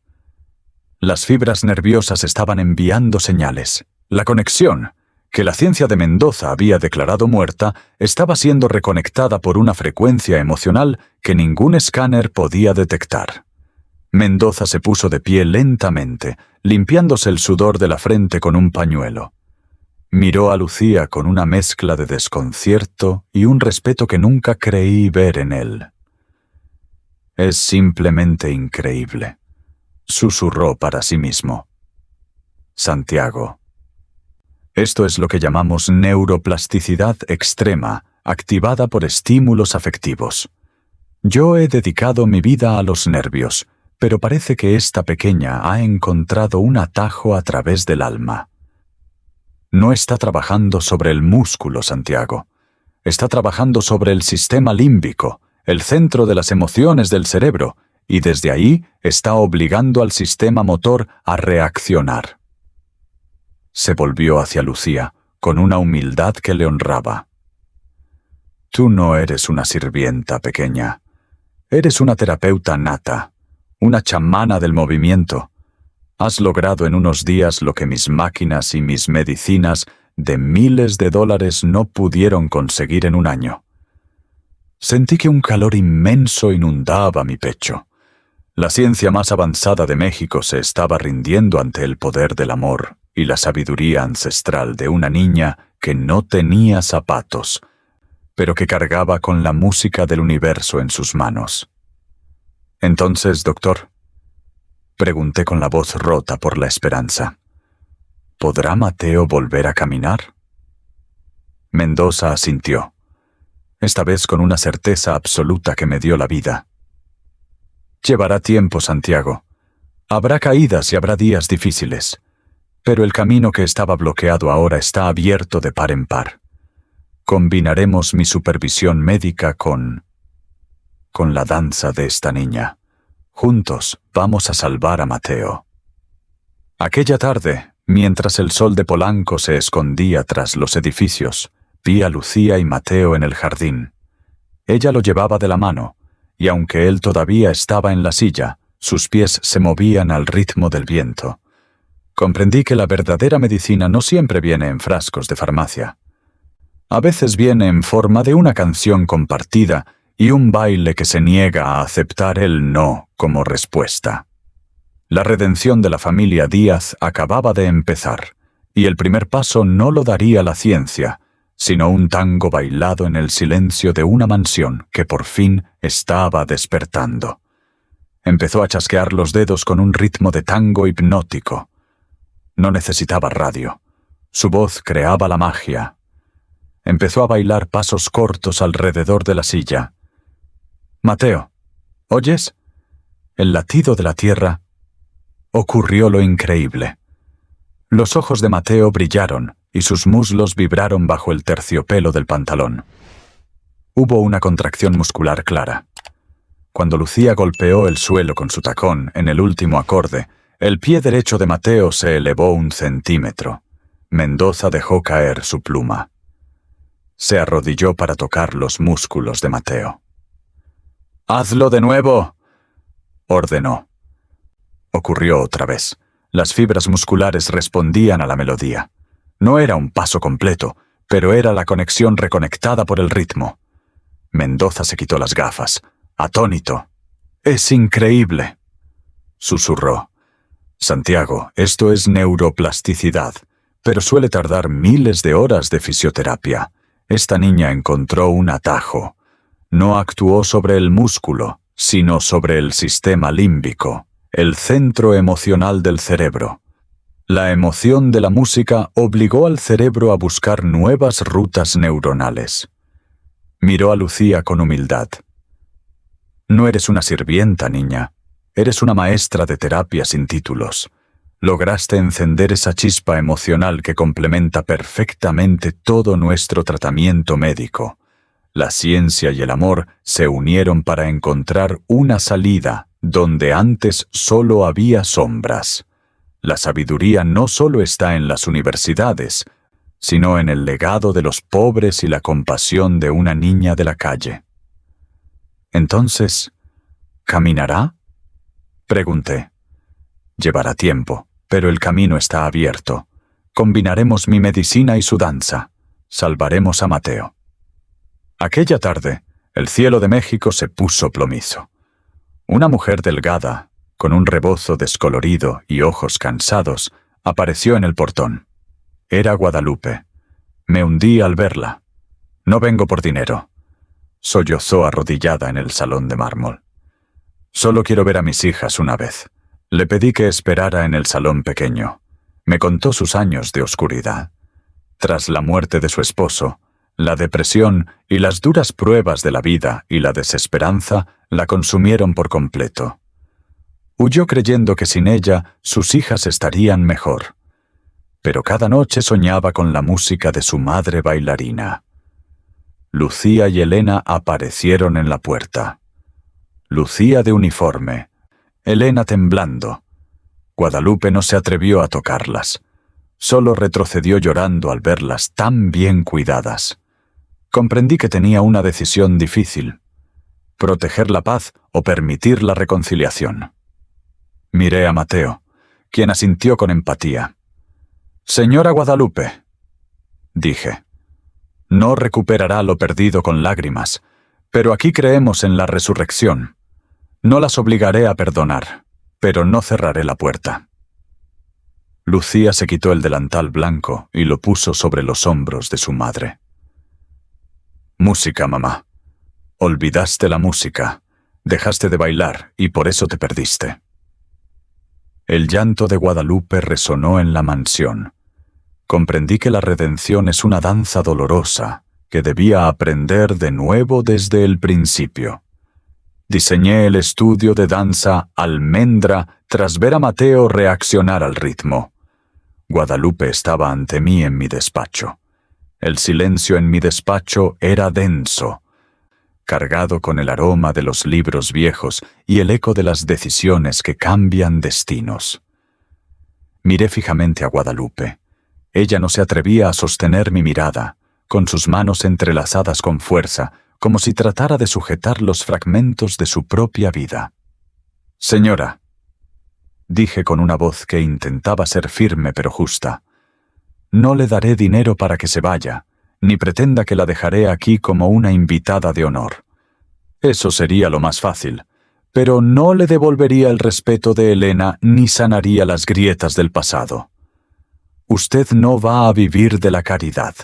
Las fibras nerviosas estaban enviando señales. La conexión, que la ciencia de Mendoza había declarado muerta, estaba siendo reconectada por una frecuencia emocional que ningún escáner podía detectar. Mendoza se puso de pie lentamente, limpiándose el sudor de la frente con un pañuelo. Miró a Lucía con una mezcla de desconcierto y un respeto que nunca creí ver en él. «Es simplemente increíble», susurró para sí mismo. «Santiago. Esto es lo que llamamos neuroplasticidad extrema, activada por estímulos afectivos. Yo he dedicado mi vida a los nervios, pero parece que esta pequeña ha encontrado un atajo a través del alma. No está trabajando sobre el músculo, Santiago. Está trabajando sobre el sistema límbico, el centro de las emociones del cerebro, y desde ahí está obligando al sistema motor a reaccionar». Se volvió hacia Lucía, con una humildad que le honraba. «Tú no eres una sirvienta pequeña. Eres una terapeuta nata, una chamana del movimiento. Has logrado en unos días lo que mis máquinas y mis medicinas de miles de dólares no pudieron conseguir en un año». Sentí que un calor inmenso inundaba mi pecho. La ciencia más avanzada de México se estaba rindiendo ante el poder del amor y la sabiduría ancestral de una niña que no tenía zapatos, pero que cargaba con la música del universo en sus manos. «Entonces, doctor», pregunté con la voz rota por la esperanza, «¿podrá Mateo volver a caminar?». Mendoza asintió, esta vez con una certeza absoluta que me dio la vida. «Llevará tiempo, Santiago. Habrá caídas y habrá días difíciles, pero el camino que estaba bloqueado ahora está abierto de par en par. Combinaremos mi supervisión médica con la danza de esta niña. Juntos vamos a salvar a Mateo». Aquella tarde, mientras el sol de Polanco se escondía tras los edificios, vi a Lucía y Mateo en el jardín. Ella lo llevaba de la mano, y aunque él todavía estaba en la silla, sus pies se movían al ritmo del viento. Comprendí que la verdadera medicina no siempre viene en frascos de farmacia. A veces viene en forma de una canción compartida y un baile que se niega a aceptar el no como respuesta. La redención de la familia Díaz acababa de empezar, y el primer paso no lo daría la ciencia, sino un tango bailado en el silencio de una mansión que por fin estaba despertando. Empezó a chasquear los dedos con un ritmo de tango hipnótico. No necesitaba radio. Su voz creaba la magia. Empezó a bailar pasos cortos alrededor de la silla. «Mateo, ¿oyes? El latido de la tierra». Ocurrió lo increíble. Los ojos de Mateo brillaron y sus muslos vibraron bajo el terciopelo del pantalón. Hubo una contracción muscular clara. Cuando Lucía golpeó el suelo con su tacón en el último acorde, el pie derecho de Mateo se elevó 1 centímetro. Mendoza dejó caer su pluma. Se arrodilló para tocar los músculos de Mateo. «¡Hazlo de nuevo!», ordenó. Ocurrió otra vez. Las fibras musculares respondían a la melodía. No era un paso completo, pero era la conexión reconectada por el ritmo. Mendoza se quitó las gafas, atónito. «¡Es increíble!», susurró. «Santiago, esto es neuroplasticidad, pero suele tardar miles de horas de fisioterapia. Esta niña encontró un atajo. No actuó sobre el músculo, sino sobre el sistema límbico, el centro emocional del cerebro. La emoción de la música obligó al cerebro a buscar nuevas rutas neuronales. Miró a Lucía con humildad. No eres una sirvienta, niña. Eres una maestra de terapia sin títulos. Lograste encender esa chispa emocional que complementa perfectamente todo nuestro tratamiento médico. La ciencia y el amor se unieron para encontrar una salida donde antes solo había sombras. La sabiduría no solo está en las universidades, sino en el legado de los pobres y la compasión de una niña de la calle. Entonces, ¿caminará? Pregunté. Llevará tiempo, pero el camino está abierto. Combinaremos mi medicina y su danza. Salvaremos a Mateo. Aquella tarde, el cielo de México se puso plomizo. Una mujer delgada, con un rebozo descolorido y ojos cansados, apareció en el portón. Era Guadalupe. Me hundí al verla. No vengo por dinero. Sollozó arrodillada en el salón de mármol. Solo quiero ver a mis hijas una vez. Le pedí que esperara en el salón pequeño. Me contó sus años de oscuridad. Tras la muerte de su esposo, la depresión y las duras pruebas de la vida y la desesperanza la consumieron por completo. Huyó creyendo que sin ella sus hijas estarían mejor. Pero cada noche soñaba con la música de su madre bailarina. Lucía y Elena aparecieron en la puerta. Lucía de uniforme, Elena temblando. Guadalupe no se atrevió a tocarlas. Solo retrocedió llorando al verlas tan bien cuidadas. Comprendí que tenía una decisión difícil: proteger la paz o permitir la reconciliación. Miré a Mateo, quien asintió con empatía. «Señora Guadalupe», dije, «no recuperará lo perdido con lágrimas, pero aquí creemos en la resurrección. No las obligaré a perdonar, pero no cerraré la puerta». Lucía se quitó el delantal blanco y lo puso sobre los hombros de su madre. «Música, mamá. Olvidaste la música, dejaste de bailar y por eso te perdiste». El llanto de Guadalupe resonó en la mansión. Comprendí que la redención es una danza dolorosa que debía aprender de nuevo desde el principio. Diseñé el estudio de danza Almendra tras ver a Mateo reaccionar al ritmo. Guadalupe estaba ante mí en mi despacho. El silencio en mi despacho era denso, cargado con el aroma de los libros viejos y el eco de las decisiones que cambian destinos. Miré fijamente a Guadalupe. Ella no se atrevía a sostener mi mirada, con sus manos entrelazadas con fuerza, como si tratara de sujetar los fragmentos de su propia vida. «Señora», dije con una voz que intentaba ser firme pero justa, «no le daré dinero para que se vaya, ni pretenda que la dejaré aquí como una invitada de honor. Eso sería lo más fácil, pero no le devolvería el respeto de Elena ni sanaría las grietas del pasado. Usted no va a vivir de la caridad.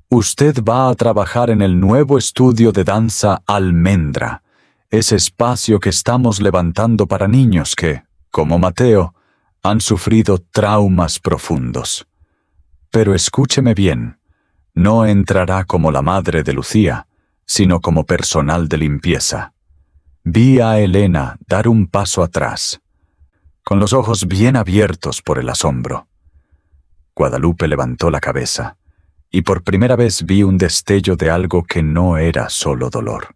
Usted va a trabajar en el nuevo estudio de danza Almendra, ese espacio que estamos levantando para niños que, como Mateo, han sufrido traumas profundos. Pero escúcheme bien, no entrará como la madre de Lucía, sino como personal de limpieza». Vi a Elena dar un paso atrás, con los ojos bien abiertos por el asombro. Guadalupe levantó la cabeza, y por primera vez vi un destello de algo que no era solo dolor.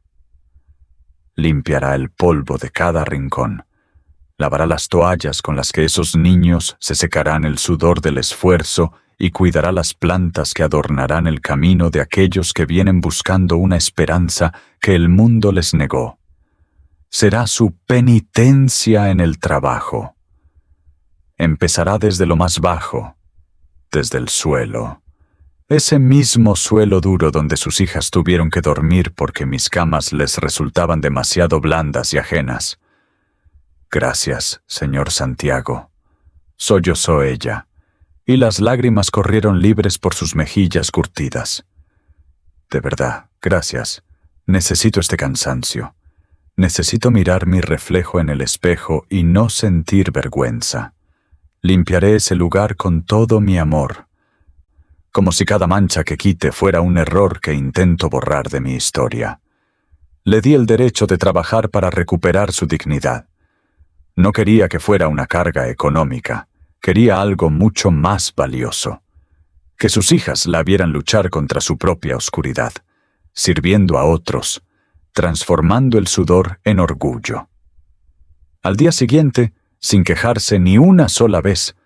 Limpiará el polvo de cada rincón, lavará las toallas con las que esos niños se secarán el sudor del esfuerzo y cuidará las plantas que adornarán el camino de aquellos que vienen buscando una esperanza que el mundo les negó. Será su penitencia en el trabajo. Empezará desde lo más bajo, desde el suelo, ese mismo suelo duro donde sus hijas tuvieron que dormir porque mis camas les resultaban demasiado blandas y ajenas. «Gracias, señor Santiago», sollozó ella, y las lágrimas corrieron libres por sus mejillas curtidas. De verdad, gracias. Necesito este cansancio. Necesito mirar mi reflejo en el espejo y no sentir vergüenza. Limpiaré ese lugar con todo mi amor, como si cada mancha que quite fuera un error que intento borrar de mi historia. Le di el derecho de trabajar para recuperar su dignidad. No quería que fuera una carga económica, quería algo mucho más valioso. Que sus hijas la vieran luchar contra su propia oscuridad, sirviendo a otros, transformando el sudor en orgullo. Al día siguiente, sin quejarse ni una sola vez,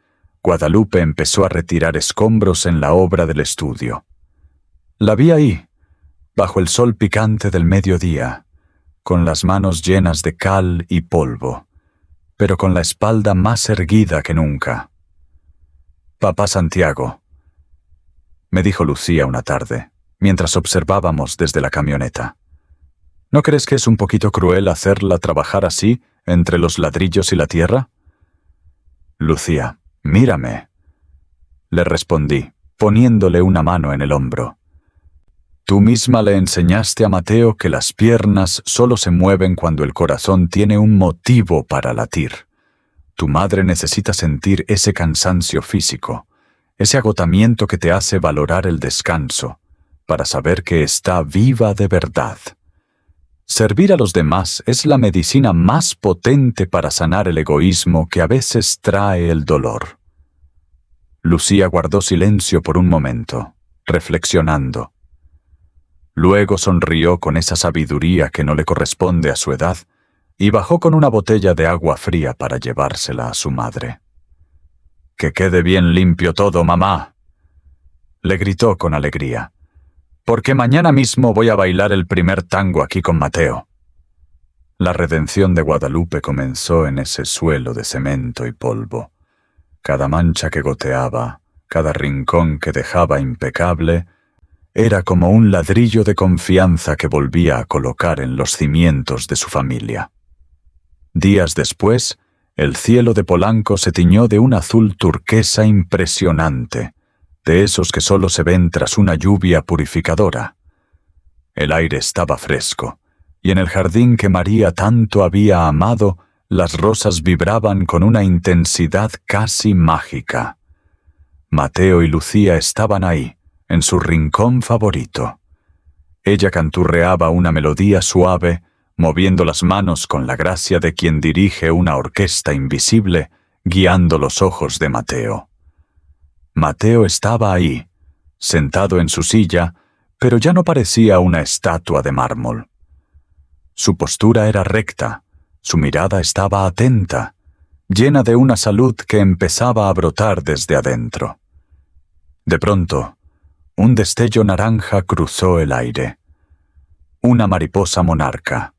Guadalupe empezó a retirar escombros en la obra del estudio. La vi ahí, bajo el sol picante del mediodía, con las manos llenas de cal y polvo, pero con la espalda más erguida que nunca. «Papá Santiago», me dijo Lucía una tarde, mientras observábamos desde la camioneta. ¿No crees que es un poquito cruel hacerla trabajar así, entre los ladrillos y la tierra? Lucía, mírame, le respondí, poniéndole una mano en el hombro. Tú misma le enseñaste a Mateo que las piernas solo se mueven cuando el corazón tiene un motivo para latir. Tu madre necesita sentir ese cansancio físico, ese agotamiento que te hace valorar el descanso, para saber que está viva de verdad. Servir a los demás es la medicina más potente para sanar el egoísmo que a veces trae el dolor. Lucía guardó silencio por un momento, reflexionando. Luego sonrió con esa sabiduría que no le corresponde a su edad y bajó con una botella de agua fría para llevársela a su madre. «Que quede bien limpio todo, mamá», le gritó con alegría, «porque mañana mismo voy a bailar el primer tango aquí con Mateo». La redención de Guadalupe comenzó en ese suelo de cemento y polvo. Cada mancha que goteaba, cada rincón que dejaba impecable, era como un ladrillo de confianza que volvía a colocar en los cimientos de su familia. Días después, el cielo de Polanco se tiñó de un azul turquesa impresionante, de esos que solo se ven tras una lluvia purificadora. El aire estaba fresco, y en el jardín que María tanto había amado, las rosas vibraban con una intensidad casi mágica. Mateo y Lucía estaban ahí, en su rincón favorito. Ella canturreaba una melodía suave, moviendo las manos con la gracia de quien dirige una orquesta invisible, guiando los ojos de Mateo. Mateo estaba ahí, sentado en su silla, pero ya no parecía una estatua de mármol. Su postura era recta, su mirada estaba atenta, llena de una salud que empezaba a brotar desde adentro. De pronto, un destello naranja cruzó el aire. Una mariposa monarca.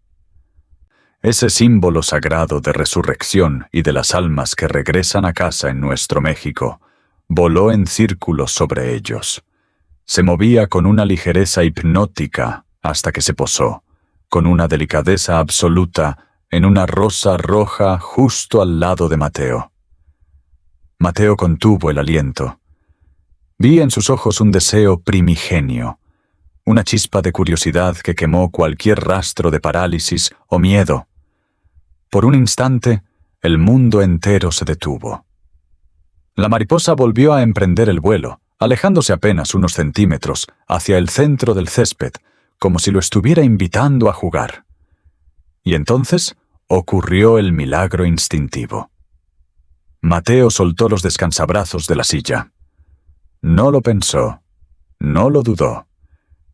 Ese símbolo sagrado de resurrección y de las almas que regresan a casa en nuestro México, voló en círculos sobre ellos. Se movía con una ligereza hipnótica hasta que se posó, con una delicadeza absoluta, en una rosa roja justo al lado de Mateo. Mateo contuvo el aliento. Vi en sus ojos un deseo primigenio, una chispa de curiosidad que quemó cualquier rastro de parálisis o miedo. Por un instante, el mundo entero se detuvo. La mariposa volvió a emprender el vuelo, alejándose apenas unos centímetros hacia el centro del césped, como si lo estuviera invitando a jugar. Y entonces ocurrió el milagro instintivo. Mateo soltó los descansabrazos de la silla. No lo pensó, no lo dudó.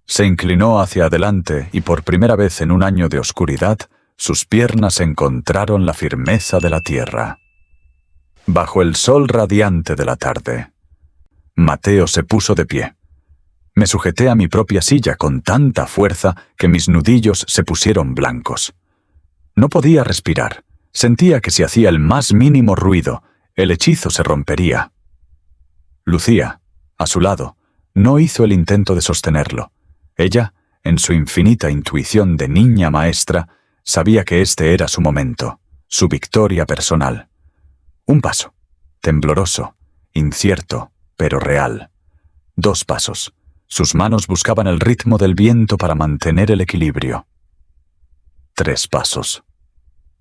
Se inclinó hacia adelante y por primera vez en un año de oscuridad, sus piernas encontraron la firmeza de la tierra. Bajo el sol radiante de la tarde, Mateo se puso de pie. Me sujeté a mi propia silla con tanta fuerza que mis nudillos se pusieron blancos. No podía respirar. Sentía que si hacía el más mínimo ruido, el hechizo se rompería. Lucía, a su lado, no hizo el intento de sostenerlo. Ella, en su infinita intuición de niña maestra, sabía que este era su momento, su victoria personal. Un paso, tembloroso, incierto, pero real. 2 pasos. Sus manos buscaban el ritmo del viento para mantener el equilibrio. 3 pasos.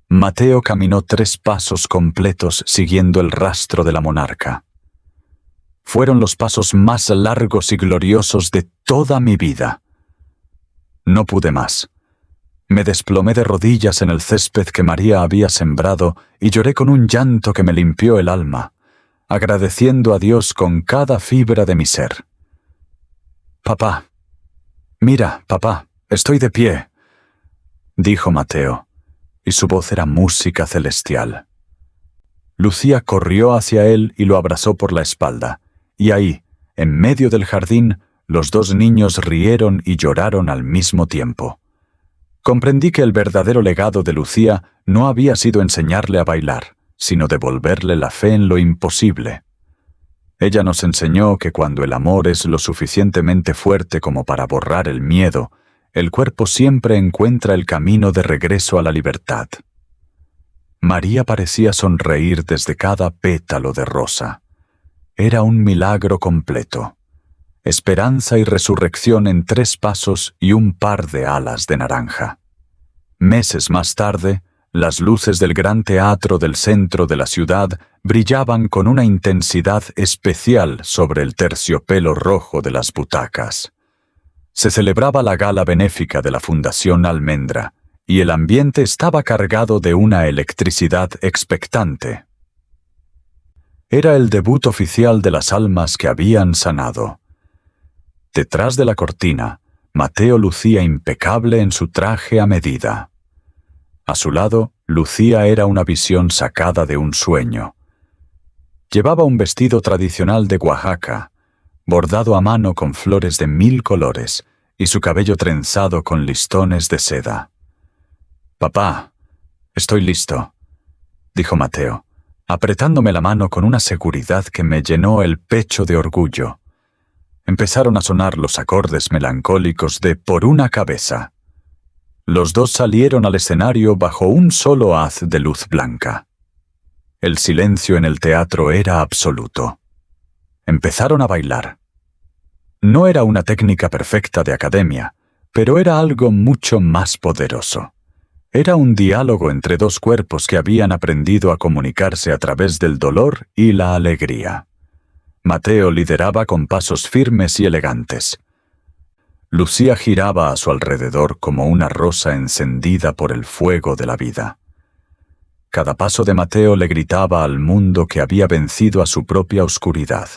Mateo caminó 3 pasos completos siguiendo el rastro de la monarca. Fueron los pasos más largos y gloriosos de toda mi vida. No pude más. Me desplomé de rodillas en el césped que María había sembrado y lloré con un llanto que me limpió el alma, agradeciendo a Dios con cada fibra de mi ser. «Papá, mira, papá, estoy de pie», dijo Mateo, y su voz era música celestial. Lucía corrió hacia él y lo abrazó por la espalda, y ahí, en medio del jardín, los 2 niños rieron y lloraron al mismo tiempo. Comprendí que el verdadero legado de Lucía no había sido enseñarle a bailar, sino devolverle la fe en lo imposible. Ella nos enseñó que cuando el amor es lo suficientemente fuerte como para borrar el miedo, el cuerpo siempre encuentra el camino de regreso a la libertad. María parecía sonreír desde cada pétalo de rosa. Era un milagro completo. Esperanza y resurrección en 3 pasos y un par de alas de naranja. Meses más tarde, las luces del gran teatro del centro de la ciudad brillaban con una intensidad especial sobre el terciopelo rojo de las butacas. Se celebraba la gala benéfica de la Fundación Almendra, y el ambiente estaba cargado de una electricidad expectante. Era el debut oficial de las almas que habían sanado. Detrás de la cortina, Mateo lucía impecable en su traje a medida. A su lado, Lucía era una visión sacada de un sueño. Llevaba un vestido tradicional de Oaxaca, bordado a mano con flores de 1000 colores, y su cabello trenzado con listones de seda. «Papá, estoy listo», dijo Mateo, apretándome la mano con una seguridad que me llenó el pecho de orgullo. Empezaron a sonar los acordes melancólicos de Por una cabeza. Los 2 salieron al escenario bajo un solo haz de luz blanca. El silencio en el teatro era absoluto. Empezaron a bailar. No era una técnica perfecta de academia, pero era algo mucho más poderoso. Era un diálogo entre 2 cuerpos que habían aprendido a comunicarse a través del dolor y la alegría. Mateo lideraba con pasos firmes y elegantes. Lucía giraba a su alrededor como una rosa encendida por el fuego de la vida. Cada paso de Mateo le gritaba al mundo que había vencido a su propia oscuridad.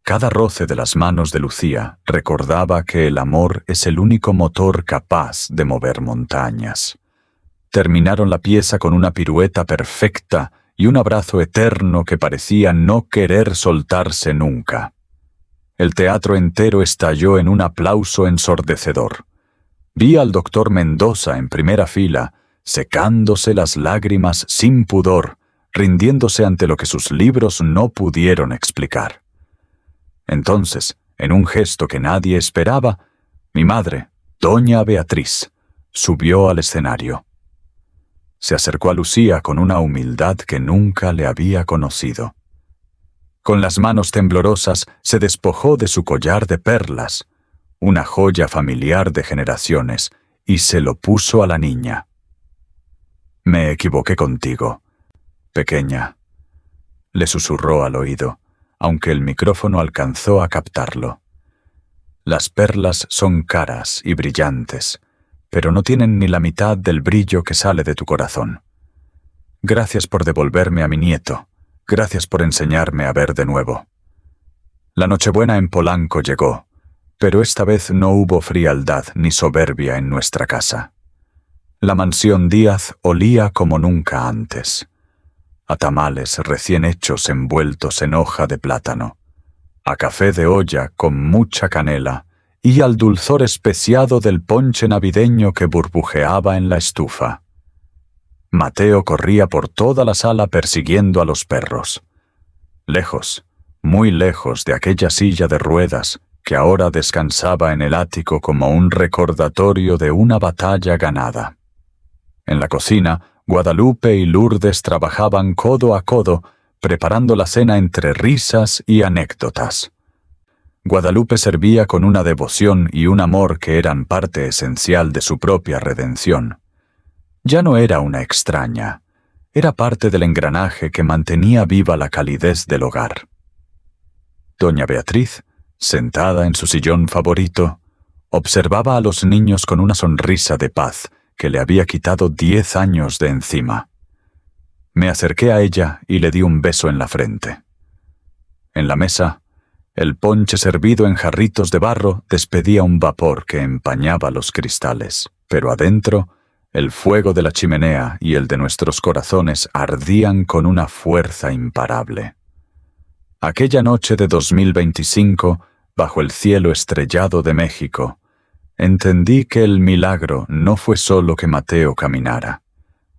Cada roce de las manos de Lucía recordaba que el amor es el único motor capaz de mover montañas. Terminaron la pieza con una pirueta perfecta y un abrazo eterno que parecía no querer soltarse nunca. El teatro entero estalló en un aplauso ensordecedor. Vi al doctor Mendoza en primera fila, secándose las lágrimas sin pudor, rindiéndose ante lo que sus libros no pudieron explicar. Entonces, en un gesto que nadie esperaba, mi madre, doña Beatriz, subió al escenario. Se acercó a Lucía con una humildad que nunca le había conocido. Con las manos temblorosas se despojó de su collar de perlas, una joya familiar de generaciones, y se lo puso a la niña. «Me equivoqué contigo, pequeña», le susurró al oído, aunque el micrófono alcanzó a captarlo. «Las perlas son caras y brillantes, pero no tienen ni la mitad del brillo que sale de tu corazón. Gracias por devolverme a mi nieto. Gracias por enseñarme a ver de nuevo». La Nochebuena en Polanco llegó, pero esta vez no hubo frialdad ni soberbia en nuestra casa. La mansión Díaz olía como nunca antes. A tamales recién hechos envueltos en hoja de plátano, a café de olla con mucha canela y al dulzor especiado del ponche navideño que burbujeaba en la estufa. Mateo corría por toda la sala persiguiendo a los perros. Lejos, muy lejos de aquella silla de ruedas que ahora descansaba en el ático como un recordatorio de una batalla ganada. En la cocina, Guadalupe y Lourdes trabajaban codo a codo, preparando la cena entre risas y anécdotas. Guadalupe servía con una devoción y un amor que eran parte esencial de su propia redención. Ya no era una extraña, era parte del engranaje que mantenía viva la calidez del hogar. Doña Beatriz, sentada en su sillón favorito, observaba a los niños con una sonrisa de paz que le había quitado 10 años de encima. Me acerqué a ella y le di un beso en la frente. En la mesa, el ponche servido en jarritos de barro despedía un vapor que empañaba los cristales, pero adentro, el fuego de la chimenea y el de nuestros corazones ardían con una fuerza imparable. Aquella noche de 2025, bajo el cielo estrellado de México, entendí que el milagro no fue solo que Mateo caminara.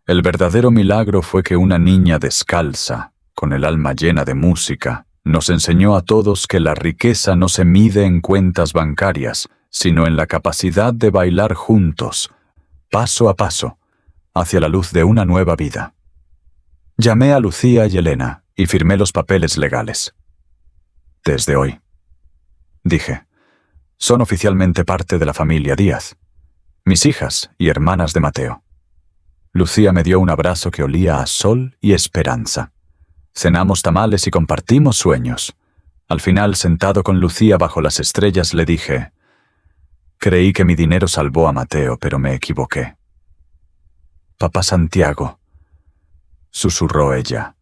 El verdadero milagro fue que una niña descalza, con el alma llena de música, nos enseñó a todos que la riqueza no se mide en cuentas bancarias, sino en la capacidad de bailar juntos, paso a paso, hacia la luz de una nueva vida. Llamé a Lucía y Elena y firmé los papeles legales. Desde hoy, dije, son oficialmente parte de la familia Díaz, mis hijas y hermanas de Mateo. Lucía me dio un abrazo que olía a sol y esperanza. Cenamos tamales y compartimos sueños. Al final, sentado con Lucía bajo las estrellas, le dije, creí que mi dinero salvó a Mateo, pero me equivoqué. Papá Santiago, susurró ella.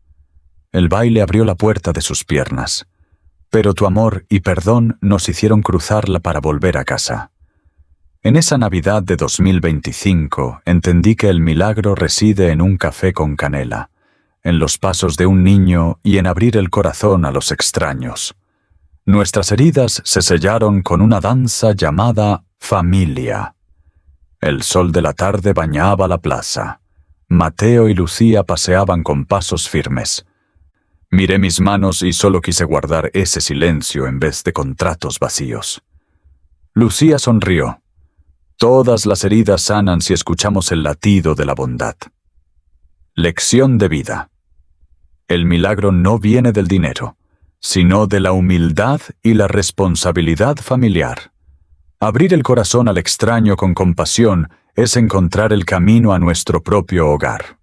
El baile abrió la puerta de sus piernas, pero tu amor y perdón nos hicieron cruzarla para volver a casa. En esa Navidad de 2025 entendí que el milagro reside en un café con canela, en los pasos de un niño y en abrir el corazón a los extraños. Nuestras heridas se sellaron con una danza llamada familia. El sol de la tarde bañaba la plaza. Mateo y Lucía paseaban con pasos firmes. Miré mis manos y solo quise guardar ese silencio en vez de contratos vacíos. Lucía sonrió. Todas las heridas sanan si escuchamos el latido de la bondad. Lección de vida. El milagro no viene del dinero, sino de la humildad y la responsabilidad familiar. Abrir el corazón al extraño con compasión es encontrar el camino a nuestro propio hogar.